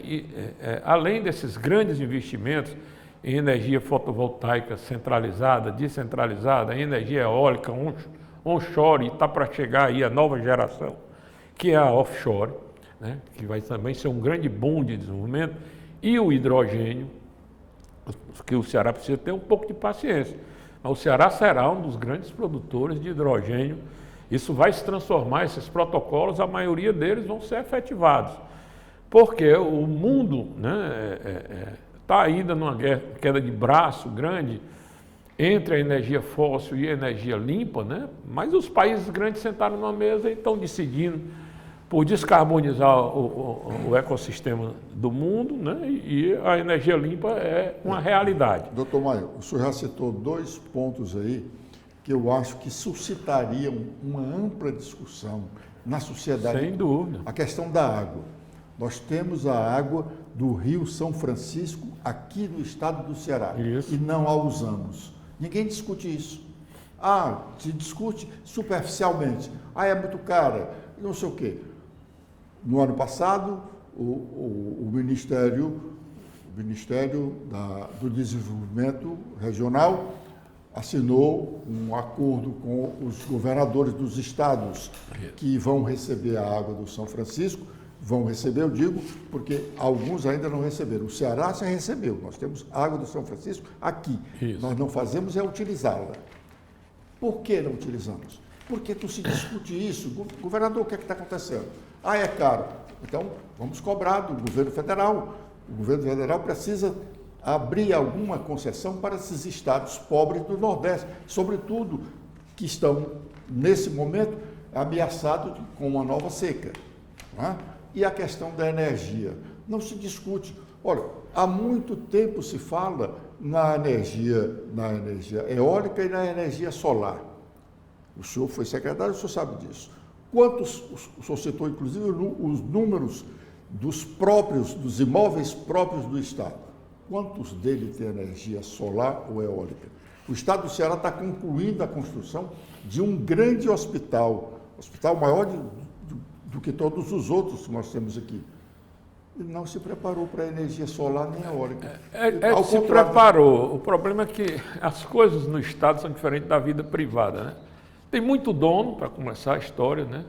Speaker 2: além desses grandes investimentos em energia fotovoltaica centralizada, descentralizada, em energia eólica, onshore, e está para chegar aí a nova geração, que é a offshore, né? Que vai também ser um grande boom de desenvolvimento, e o hidrogênio, que o Ceará precisa ter um pouco de paciência. Mas o Ceará será um dos grandes produtores de hidrogênio. Isso vai se transformar, esses protocolos, a maioria deles vão ser efetivados. Porque o mundo está ainda numa queda de braço grande entre a energia fóssil e a energia limpa, né? Mas os países grandes sentaram numa mesa e estão decidindo por descarbonizar o ecossistema do mundo, né? E a energia limpa é uma realidade.
Speaker 1: Doutor Maio, o senhor já citou 2 pontos aí que eu acho que suscitariam uma ampla discussão na sociedade.
Speaker 2: Sem dúvida.
Speaker 1: A questão da água. Nós temos a água do Rio São Francisco aqui no estado do Ceará.
Speaker 2: Isso.
Speaker 1: E não a usamos. Ninguém discute isso. Se discute superficialmente. É muito cara, não sei o quê. No ano passado, o Ministério do Desenvolvimento Regional assinou um acordo com os governadores dos estados que vão receber a água do São Francisco. Vão receber, eu digo, porque alguns ainda não receberam. O Ceará já recebeu. Nós temos água do São Francisco aqui.
Speaker 2: Isso.
Speaker 1: Nós não fazemos é utilizá-la. Por que não utilizamos? Porque tu se discute isso. Governador, o que é que está acontecendo? É caro. Então, vamos cobrar do governo federal. O governo federal precisa abrir alguma concessão para esses estados pobres do Nordeste, sobretudo que estão, nesse momento, ameaçados com uma nova seca. Não é? E a questão da energia. Não se discute. Olha, há muito tempo se fala na energia eólica e na energia solar. O senhor foi secretário, o senhor sabe disso. O senhor citou, inclusive, os números dos imóveis próprios do Estado. Quantos deles têm energia solar ou eólica? O Estado do Ceará está concluindo a construção de um grande hospital maior do que todos os outros que nós temos aqui. Ele não se preparou para a energia solar nem eólica.
Speaker 2: Se preparou. O problema é que as coisas no Estado são diferentes da vida privada, né? Tem muito dono, para começar a história, né?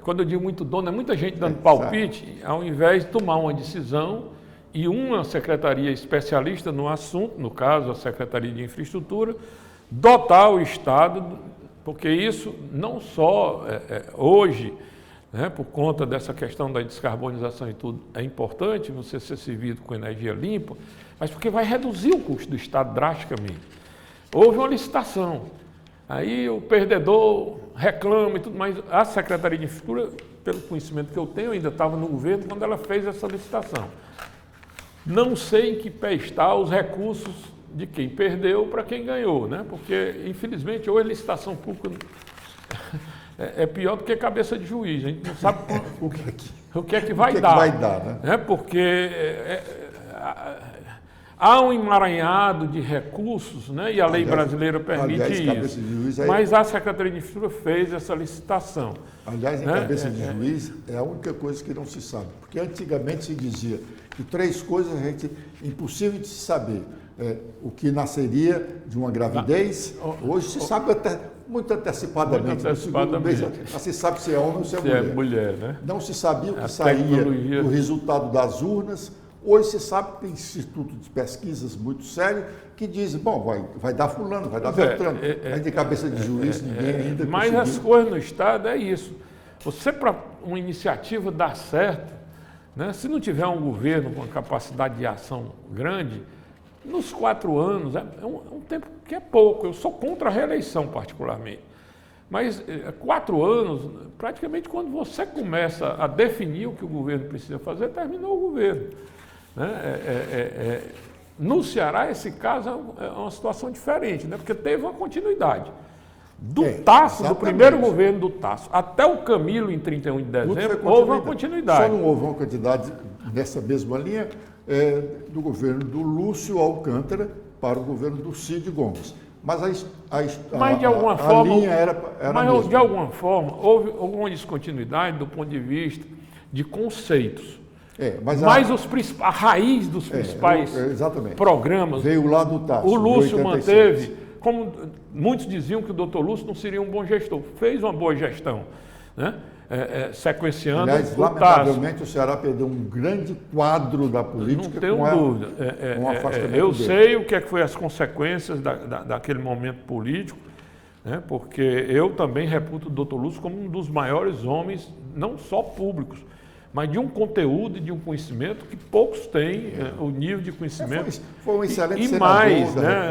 Speaker 2: Quando eu digo muito dono, é muita gente dando palpite, ao invés de tomar uma decisão e uma secretaria especialista no assunto, no caso a Secretaria de Infraestrutura, dotar o Estado, porque isso não só hoje, né, por conta dessa questão da descarbonização e tudo, é importante você ser servido com energia limpa, mas porque vai reduzir o custo do Estado drasticamente. Houve uma licitação, aí o perdedor reclama e tudo mais. A Secretaria de Infraestrutura, pelo conhecimento que eu tenho, ainda estava no governo quando ela fez essa licitação. Não sei em que pé está os recursos de quem perdeu para quem ganhou, né? Porque, infelizmente, hoje a licitação pública é pior do que cabeça de juiz. A gente não sabe o que é que vai dar. Né? Porque há um emaranhado de recursos, né? E a lei brasileira permite isso. Mas a Secretaria de Infraestrutura fez essa licitação.
Speaker 1: Aliás, em cabeça de juiz é a única coisa que não se sabe. Porque antigamente se dizia que 3 coisas impossível de se saber. O que nasceria de uma gravidez, hoje se sabe até muito antecipadamente. Já se sabe se é homem ou se é mulher.
Speaker 2: Né?
Speaker 1: Não se sabia o que saía do resultado das urnas. Hoje se sabe que tem instituto de pesquisas muito sério que dizem, vai dar fulano, vai dar Beltrano. Mas de cabeça de juiz ninguém ainda
Speaker 2: Mas as coisas no Estado é isso. Você, para uma iniciativa dar certo, né, se não tiver um governo com uma capacidade de ação grande, nos 4 anos, é um tempo que é pouco. Eu sou contra a reeleição, particularmente. Mas 4 anos, praticamente quando você começa a definir o que o governo precisa fazer, terminou o governo. Né? No Ceará, esse caso é uma situação diferente, né? Porque teve uma continuidade. Do Tasso, do primeiro governo do Tasso, até o Camilo, em 31 de dezembro, houve uma continuidade.
Speaker 1: Só não houve uma continuidade nessa mesma linha do governo do Lúcio Alcântara para o governo do Cid Gomes. Mas
Speaker 2: de alguma forma,
Speaker 1: linha era
Speaker 2: mas
Speaker 1: mesma.
Speaker 2: De alguma forma, houve alguma descontinuidade do ponto de vista de conceitos. Mas a raiz dos principais programas
Speaker 1: veio lá do Tasso.
Speaker 2: O Lúcio manteve, como muitos diziam que o doutor Lúcio não seria um bom gestor, fez uma boa gestão, né? Sequenciando.
Speaker 1: Aliás, lamentavelmente o Ceará perdeu um grande quadro da política.
Speaker 2: Não tenho dúvida. Eu sei o que foi as consequências daquele momento político, né? Porque eu também reputo o doutor Lúcio como um dos maiores homens, não só públicos, mas de um conteúdo e de um conhecimento que poucos têm, o nível de conhecimento.
Speaker 1: Foi um excelente
Speaker 2: senador. E mais, né?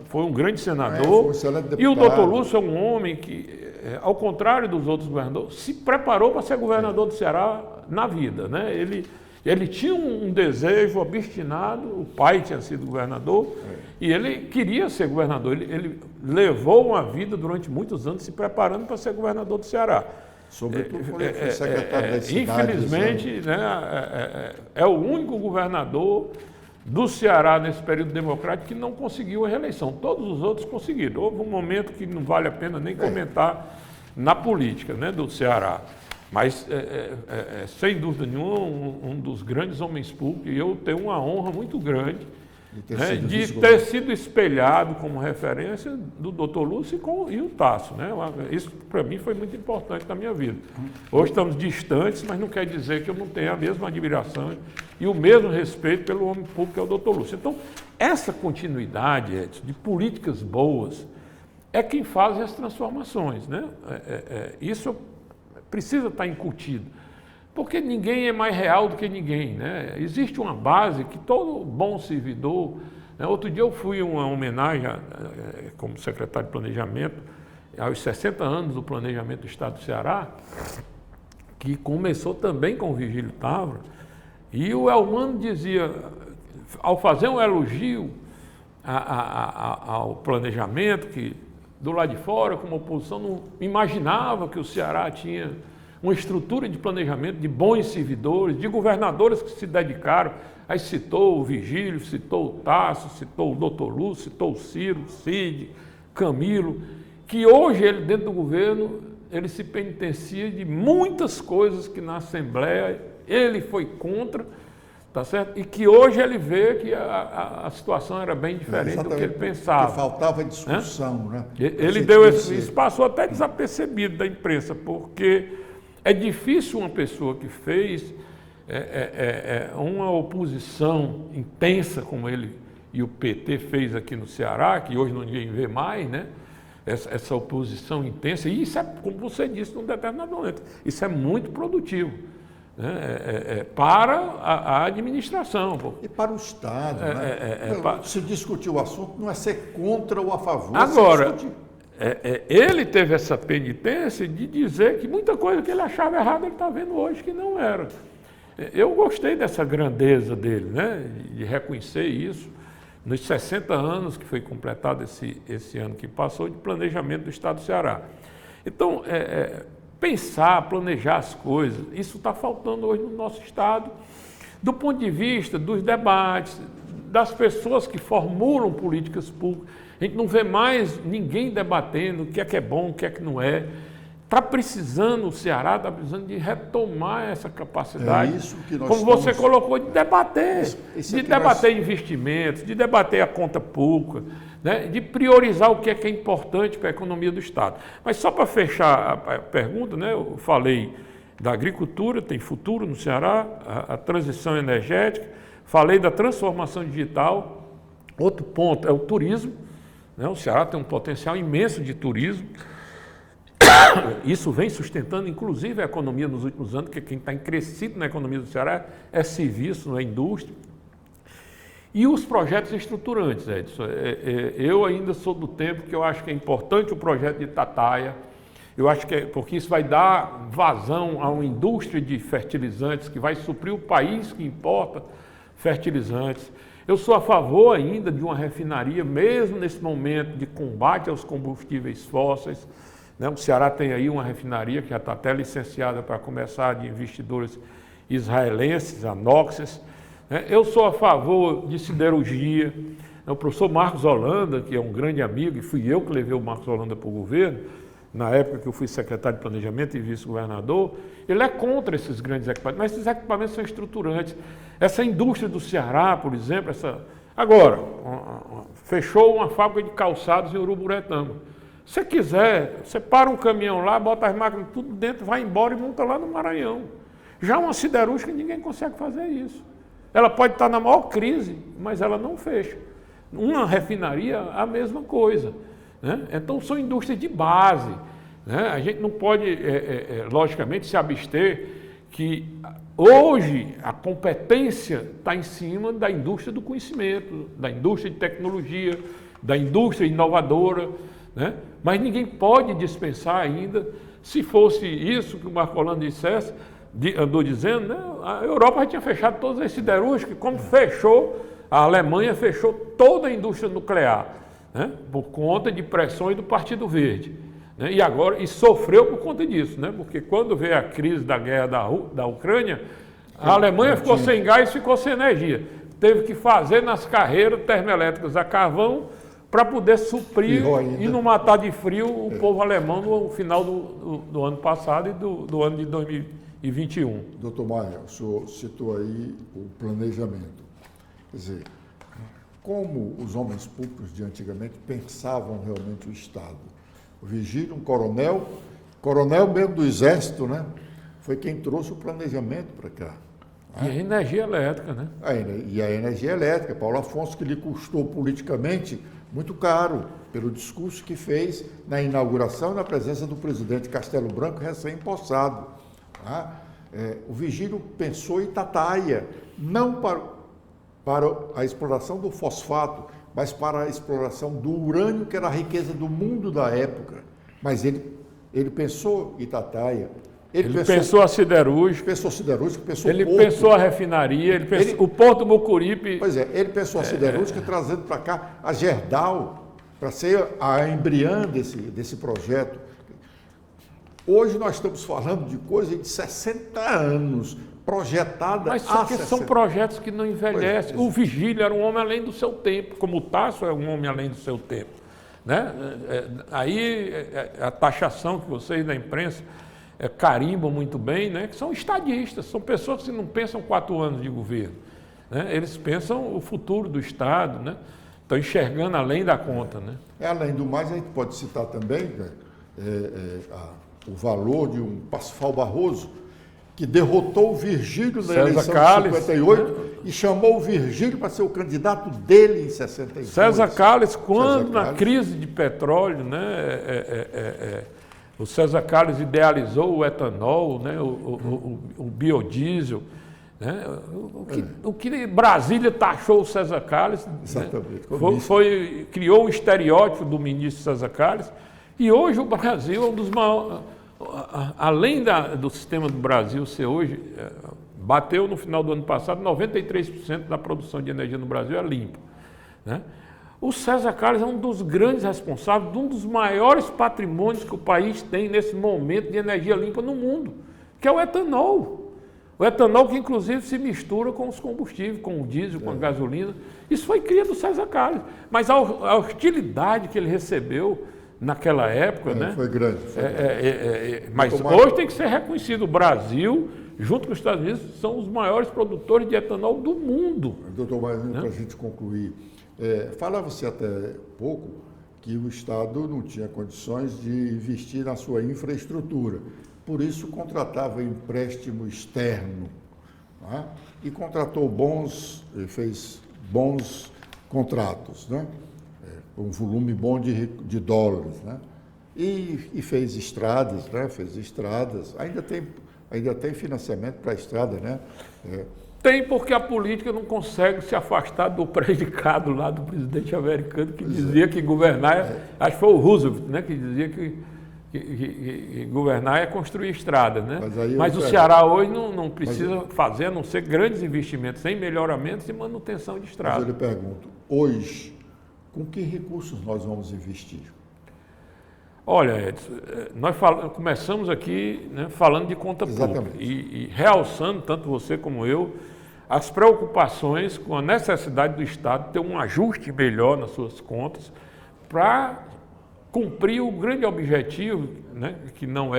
Speaker 2: Foi um grande senador.
Speaker 1: Foi um excelente deputado.
Speaker 2: E o doutor Lúcio é um homem que, ao contrário dos outros governadores, se preparou para ser governador do Ceará na vida. Né? Ele tinha um desejo obstinado, o pai tinha sido governador, e ele queria ser governador. Ele levou uma vida durante muitos anos se preparando para ser governador do Ceará.
Speaker 1: Sobretudo quando ele foi secretário das cidades.
Speaker 2: Infelizmente, é o único governador do Ceará nesse período democrático que não conseguiu a reeleição. Todos os outros conseguiram. Houve um momento que não vale a pena nem comentar na política, né, do Ceará. Mas, sem dúvida nenhuma, um dos grandes homens públicos, e eu tenho uma honra muito grande de ter sido espelhado como referência do Dr. Lúcio e o Tasso. Né? Isso, para mim, foi muito importante na minha vida. Hoje estamos distantes, mas não quer dizer que eu não tenha a mesma admiração e o mesmo respeito pelo homem público que é o Dr. Lúcio. Então, essa continuidade, Edson, de políticas boas é quem faz as transformações. Né? Isso precisa estar incutido. Porque ninguém é mais real do que ninguém, né? Existe uma base que todo bom servidor... Né? Outro dia eu fui a uma homenagem, como secretário de Planejamento, aos 60 anos do Planejamento do Estado do Ceará, que começou também com o Virgílio Távora, e o Elmano dizia, ao fazer um elogio ao planejamento, que do lado de fora, como oposição, não imaginava que o Ceará tinha uma estrutura de planejamento de bons servidores, de governadores que se dedicaram. Aí citou o Virgílio, citou o Tasso, citou o Dr. Lúcio, citou o Ciro, Cid, Camilo, que hoje ele, dentro do governo, ele se penitencia de muitas coisas que na Assembleia ele foi contra, tá certo? E que hoje ele vê que a situação era bem diferente do que ele pensava.
Speaker 1: Que faltava discussão, né?
Speaker 2: Ele deu isso, passou até desapercebido da imprensa, porque é difícil uma pessoa que fez uma oposição intensa, como ele e o PT fez aqui no Ceará, que hoje ninguém vê mais, né? Essa oposição intensa, e isso é, como você disse, num determinado momento, isso é muito produtivo, né? Para a administração.
Speaker 1: E para o Estado, né? Se discutir o assunto não é ser contra ou a favor.
Speaker 2: Agora, ele teve essa penitência de dizer que muita coisa que ele achava errada ele está vendo hoje que não era. Eu gostei dessa grandeza dele, né? De reconhecer isso nos 60 anos que foi completado esse ano que passou de planejamento do Estado do Ceará. Então, pensar, planejar as coisas, isso está faltando hoje no nosso Estado, do ponto de vista dos debates, das pessoas que formulam políticas públicas. A gente não vê mais ninguém debatendo o que é bom, o que é que não é. Está precisando, o Ceará está precisando de retomar essa capacidade,
Speaker 1: isso que nós
Speaker 2: como você colocou, de debater, investimentos, de debater a conta pública, né? De priorizar o que é importante para a economia do Estado. Mas só para fechar a pergunta, né? Eu falei da agricultura, tem futuro no Ceará, a transição energética, falei da transformação digital. Outro ponto é o turismo, né? O Ceará tem um potencial imenso de turismo. Isso vem sustentando, inclusive, a economia nos últimos anos, porque quem está crescido na economia do Ceará é serviço, não é indústria. E os projetos estruturantes, Edson. Eu ainda sou do tempo que eu acho que é importante o projeto de Itatiaia. Eu acho que porque isso vai dar vazão a uma indústria de fertilizantes que vai suprir o país que importa fertilizantes. Eu sou a favor ainda de uma refinaria, mesmo nesse momento de combate aos combustíveis fósseis. O Ceará tem aí uma refinaria que já está até licenciada para começar, de investidores israelenses, a Noxes. Eu sou a favor de siderurgia. O professor Marcos Holanda, que é um grande amigo, e fui eu que levei o Marcos Holanda para o governo, na época que eu fui secretário de Planejamento e vice-governador, ele é contra esses grandes equipamentos, mas esses equipamentos são estruturantes. Essa indústria do Ceará, por exemplo, agora, fechou uma fábrica de calçados em Uruburetama. Se você quiser, você para um caminhão lá, bota as máquinas tudo dentro, vai embora e monta lá no Maranhão. Já uma siderúrgica, ninguém consegue fazer isso. Ela pode estar na maior crise, mas ela não fecha. Uma refinaria, a mesma coisa. Né? Então, são indústrias de base. Né? A gente não pode, logicamente, se abster que hoje a competência está em cima da indústria do conhecimento, da indústria de tecnologia, da indústria inovadora, né? Mas ninguém pode dispensar ainda, se fosse isso que o Marco Holanda dissesse, andou dizendo, né, a Europa já tinha fechado todas as siderúrgicas, como fechou, a Alemanha fechou toda a indústria nuclear, né, por conta de pressões do Partido Verde. Né, e sofreu por conta disso, né, porque quando veio a crise da guerra da Ucrânia, a Alemanha ficou sem gás, ficou sem energia. Teve que fazer nas carreiras termoelétricas a carvão para poder suprir e não matar de frio o povo alemão no final do ano passado e do ano de 2021.
Speaker 1: Doutor Maia, o senhor citou aí o planejamento. Quer dizer, como os homens públicos de antigamente pensavam realmente o Estado? O Virgílio, um coronel mesmo do Exército, né? Foi quem trouxe o planejamento para cá.
Speaker 2: E a energia elétrica, né?
Speaker 1: E a energia elétrica, Paulo Afonso, que lhe custou politicamente muito caro, pelo discurso que fez na inauguração e na presença do presidente Castelo Branco, recém-possado. O Virgílio pensou em Itatiaia, não para a exploração do fosfato, mas para a exploração do urânio, que era a riqueza do mundo da época. Mas ele pensou em Itatiaia.
Speaker 2: Ele pensou a siderúrgica.
Speaker 1: Pensou siderúrgica, pensou
Speaker 2: ele
Speaker 1: porto.
Speaker 2: Pensou a refinaria, o Porto do Mucuripe.
Speaker 1: Pois é, ele pensou a siderúrgica trazendo para cá a Gerdau, para ser a embriã desse projeto. Hoje nós estamos falando de coisa de 60 anos, projetada
Speaker 2: Mas só que são projetos que não envelhecem. O Virgílio era um homem além do seu tempo, como o Tasso é um homem além do seu tempo. Né? Aí a taxação que vocês da imprensa carimbam muito bem, né? Que são estadistas, são pessoas que não pensam 4 anos de governo. Né? Eles pensam o futuro do Estado, né? Estão enxergando além da conta. Né?
Speaker 1: Além do mais, a gente pode citar também o valor de um Parsifal Barroso, que derrotou o Virgílio na eleição de 58 e chamou o Virgílio para ser o candidato dele em 62.
Speaker 2: César Calles, quando na crise de petróleo, né, o César Calles idealizou o etanol, né, o biodiesel, né, o que Brasília taxou o César Calles,
Speaker 1: exatamente,
Speaker 2: né, criou o estereótipo do ministro César Calles, e hoje o Brasil é um dos maiores, além do sistema do Brasil ser hoje, bateu no final do ano passado, 93% da produção de energia no Brasil é limpa. Né? O César Calles é um dos grandes responsáveis de um dos maiores patrimônios que o país tem nesse momento de energia limpa no mundo, que é o etanol. O etanol que inclusive se mistura com os combustíveis, com o diesel, com a gasolina. Isso foi cria do César Calles. Mas a hostilidade que ele recebeu naquela época, né?
Speaker 1: Foi grande.
Speaker 2: Mas hoje tem que ser reconhecido. O Brasil, junto com os Estados Unidos, são os maiores produtores de etanol do mundo.
Speaker 1: Doutor Maia, para a gente concluir, falava-se até pouco que o Estado não tinha condições de investir na sua infraestrutura. Por isso, contratava empréstimo externo. Né? E contratou fez bons contratos, né? Um volume bom de dólares, né? E fez estradas, né? Ainda tem financiamento para a estrada, né?
Speaker 2: Tem, porque a política não consegue se afastar do predicado lá do presidente americano que dizia que governar, acho que foi o Roosevelt, né? Que dizia que governar é construir estrada, né? Mas o Ceará hoje não precisa fazer, a não ser grandes investimentos em melhoramentos e manutenção de estrada.
Speaker 1: Mas eu lhe pergunto, hoje, com que recursos nós vamos investir?
Speaker 2: Olha, Edson, nós começamos aqui, né, falando de conta pública e realçando, tanto você como eu, as preocupações com a necessidade do Estado ter um ajuste melhor nas suas contas para cumprir o grande objetivo, né, que não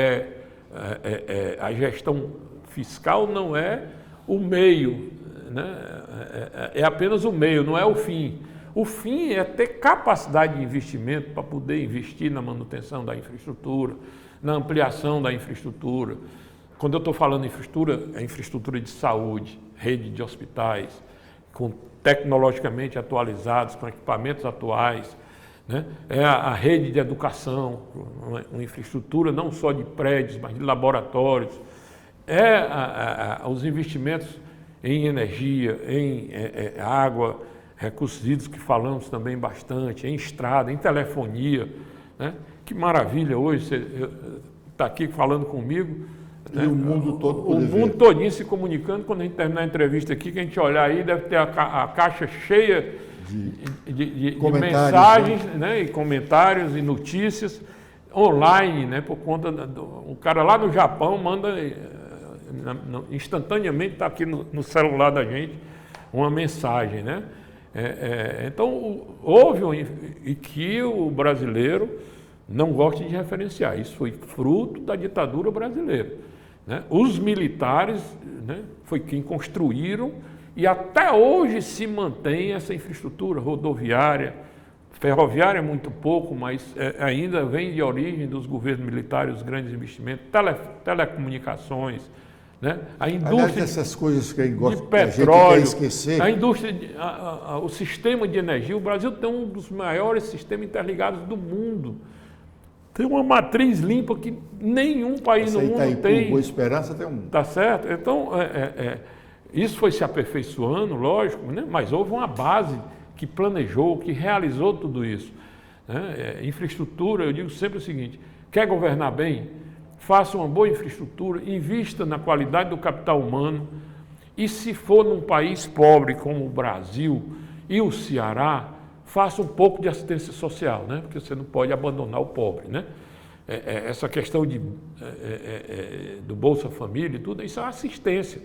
Speaker 2: a gestão fiscal não é o meio, né, é apenas o meio, não é o fim. O fim é ter capacidade de investimento para poder investir na manutenção da infraestrutura, na ampliação da infraestrutura. Quando eu estou falando em infraestrutura, é infraestrutura de saúde, rede de hospitais, tecnologicamente atualizados, com equipamentos atuais, né? É a rede de educação, uma infraestrutura não só de prédios, mas de laboratórios. Os investimentos em energia, em água, recursos hídricos que falamos também bastante, em estrada, em telefonia, né? Que maravilha hoje você está aqui falando comigo,
Speaker 1: E o mundo todo
Speaker 2: o mundo todinho se comunicando. Quando a gente terminar a entrevista aqui, que a gente olhar aí, deve ter a caixa cheia de mensagens, né? E comentários e notícias online, né? Por conta o cara lá no Japão manda instantaneamente, está aqui no celular da gente uma mensagem, né? Então houve e que o brasileiro não gosta de referenciar. Isso foi fruto da ditadura brasileira, né? Os militares, né, foi quem construíram e até hoje se mantém essa infraestrutura rodoviária, ferroviária muito pouco, mas ainda vem de origem dos governos militares, os grandes investimentos, telecomunicações, né? A indústria.
Speaker 1: Aliás, essas coisas que gosta,
Speaker 2: de petróleo,
Speaker 1: a gente quer esquecer.
Speaker 2: A indústria, o sistema de energia. O Brasil tem um dos maiores sistemas interligados do mundo. Tem uma matriz limpa que nenhum país no mundo tem.
Speaker 1: Boa Esperança tem um.
Speaker 2: Tá certo? Então, isso foi se aperfeiçoando, lógico, né? Mas houve uma base que planejou, que realizou tudo isso, né? Infraestrutura, eu digo sempre o seguinte: quer governar bem? Faça uma boa infraestrutura, invista na qualidade do capital humano e, se for num país pobre como o Brasil e o Ceará, faça um pouco de assistência social, né? Porque você não pode abandonar o pobre, né? Essa questão do Bolsa Família e tudo, isso é assistência.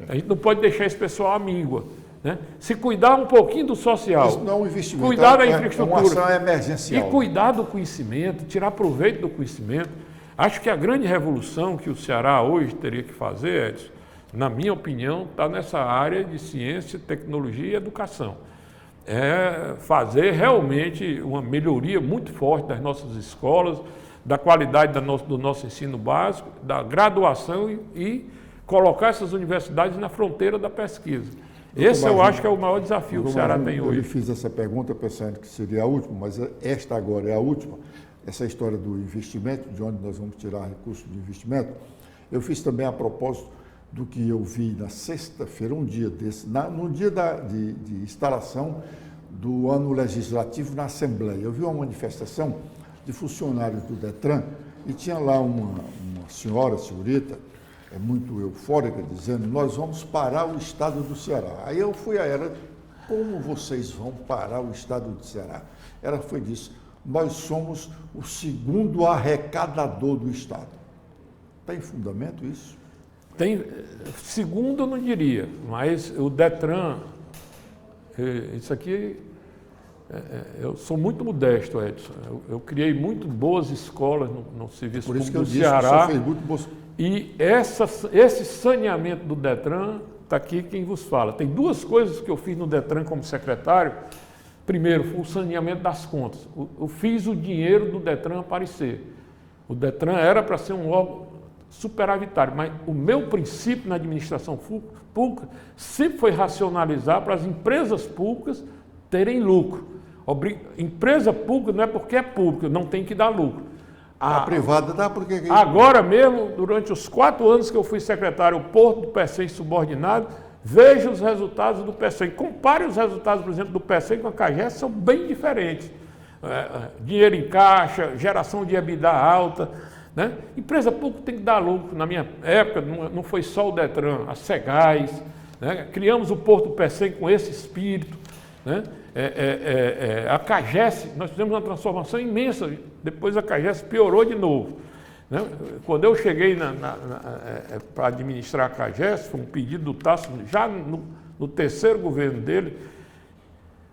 Speaker 2: A gente não pode deixar esse pessoal à míngua, né? Se cuidar um pouquinho do social,
Speaker 1: isso não é um investimento,
Speaker 2: cuidar da infraestrutura,
Speaker 1: uma ação emergencial.
Speaker 2: E cuidar do conhecimento, tirar proveito do conhecimento. Acho que a grande revolução que o Ceará hoje teria que fazer, Edson, na minha opinião, está nessa área de ciência, tecnologia e educação. É fazer realmente uma melhoria muito forte das nossas escolas, da qualidade do nosso ensino básico, da graduação e colocar essas universidades na fronteira da pesquisa. Esse eu acho que é o maior desafio que o Ceará tem hoje.
Speaker 1: Eu fiz essa pergunta pensando que seria a última, mas esta agora é a última. Essa história do investimento, de onde nós vamos tirar recursos de investimento, eu fiz também a propósito do que eu vi na sexta-feira, um dia desse, no dia de instalação do ano legislativo na Assembleia. Eu vi uma manifestação de funcionários do Detran e tinha lá uma senhorita, muito eufórica, dizendo: nós vamos parar o estado do Ceará. Aí eu fui a ela: como vocês vão parar o estado do Ceará? Ela foi disso: nós somos o segundo arrecadador do estado. Tem fundamento isso?
Speaker 2: Tem, segundo eu não diria, mas o Detran, isso aqui, eu sou muito modesto, Edson. Eu criei muito boas escolas no serviço público do Ceará. E esse saneamento do Detran, está aqui quem vos fala. Tem duas coisas que eu fiz no Detran como secretário. Primeiro, foi o saneamento das contas. Eu fiz o dinheiro do Detran aparecer. O Detran era para ser um órgão superavitário, mas o meu princípio na administração pública sempre foi racionalizar para as empresas públicas terem lucro. Empresa pública não é porque é pública, não tem que dar lucro.
Speaker 1: A privada dá porque...
Speaker 2: Agora mesmo, durante os 4 anos que eu fui secretário, o Porto do PECEM subordinado, veja os resultados do PECEM. Compare os resultados, por exemplo, do PECEM com a CAGES, são bem diferentes. Dinheiro em caixa, geração de EBITDA alta, né? Empresa pública tem que dar lucro. Na minha época, não foi só o Detran, a Segás, né? Criamos o Porto do PECEM com esse espírito, né? A CAGES, nós fizemos uma transformação imensa, depois a CAGES piorou de novo, né? Quando eu cheguei para administrar a CAGES, foi um pedido do Tasso, já no terceiro governo dele,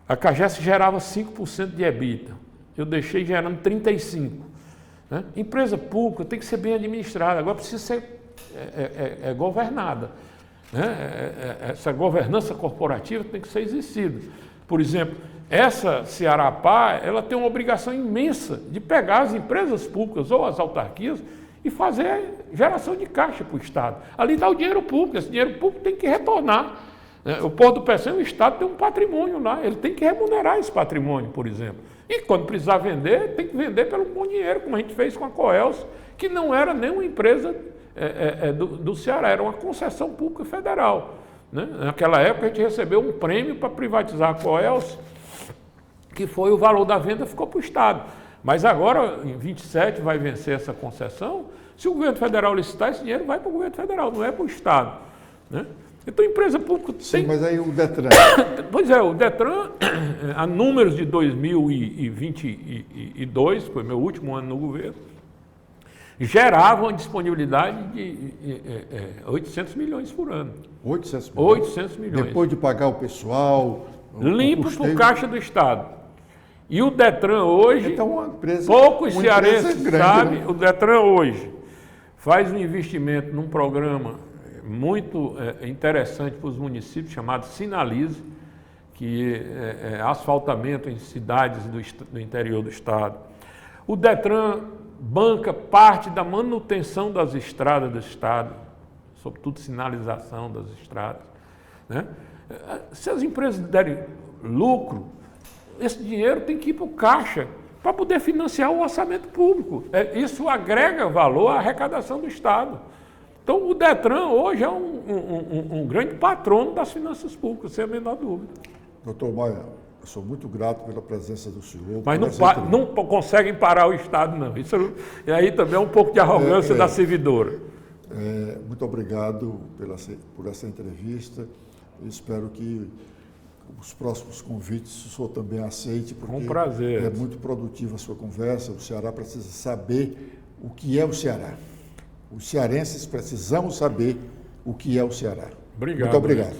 Speaker 2: a CAGES gerava 5% de EBITDA, eu deixei gerando 35%. Né? Empresa pública tem que ser bem administrada, agora precisa ser governada, né? Essa governança corporativa tem que ser exercida. Por exemplo, essa Ceará-Pá, ela tem uma obrigação imensa de pegar as empresas públicas ou as autarquias e fazer geração de caixa para o Estado. Ali está o dinheiro público, esse dinheiro público tem que retornar. O Porto do PECEM, o Estado tem um patrimônio lá, ele tem que remunerar esse patrimônio, por exemplo. E quando precisar vender, tem que vender pelo bom dinheiro, como a gente fez com a Coelce, que não era nem uma empresa do Ceará, era uma concessão pública federal. Né? Naquela época a gente recebeu um prêmio para privatizar a Coelce, que foi o valor da venda ficou para o Estado. Mas agora, em 27, vai vencer essa concessão, Se o governo federal licitar, esse dinheiro vai para o governo federal, não é para o Estado. Né? Então, a empresa pública tem...
Speaker 1: Sim, mas aí o Detran...
Speaker 2: Pois é, o Detran, a números de 2022, foi meu último ano no governo, gerava uma disponibilidade de 800 milhões por ano.
Speaker 1: 800 milhões?
Speaker 2: 800 milhões.
Speaker 1: Depois de pagar o pessoal...
Speaker 2: Limpo para o caixa do Estado. E o Detran hoje,
Speaker 1: então, uma empresa,
Speaker 2: poucos cearenses
Speaker 1: grande,
Speaker 2: sabem,
Speaker 1: né?
Speaker 2: O Detran hoje faz um investimento num programa muito interessante para os municípios, chamado Sinalize, que é asfaltamento em cidades do interior do Estado. O Detran banca parte da manutenção das estradas do Estado, sobretudo sinalização das estradas. Né? Se as empresas derem lucro, esse dinheiro tem que ir para o caixa para poder financiar o orçamento público. Isso agrega valor à arrecadação do Estado. Então, o Detran hoje é um grande patrono das finanças públicas, sem a menor dúvida.
Speaker 1: Doutor Maia, eu sou muito grato pela presença do senhor.
Speaker 2: Mas não conseguem parar o Estado, não. Isso aí também é um pouco de arrogância da servidora.
Speaker 1: Muito obrigado por essa entrevista. Eu espero que os próximos convites o senhor também aceite, porque
Speaker 2: Com prazer.
Speaker 1: É muito produtiva a sua conversa. O Ceará precisa saber o que é o Ceará. Os cearenses precisamos saber o que é o Ceará.
Speaker 2: Obrigado.
Speaker 1: Muito obrigado.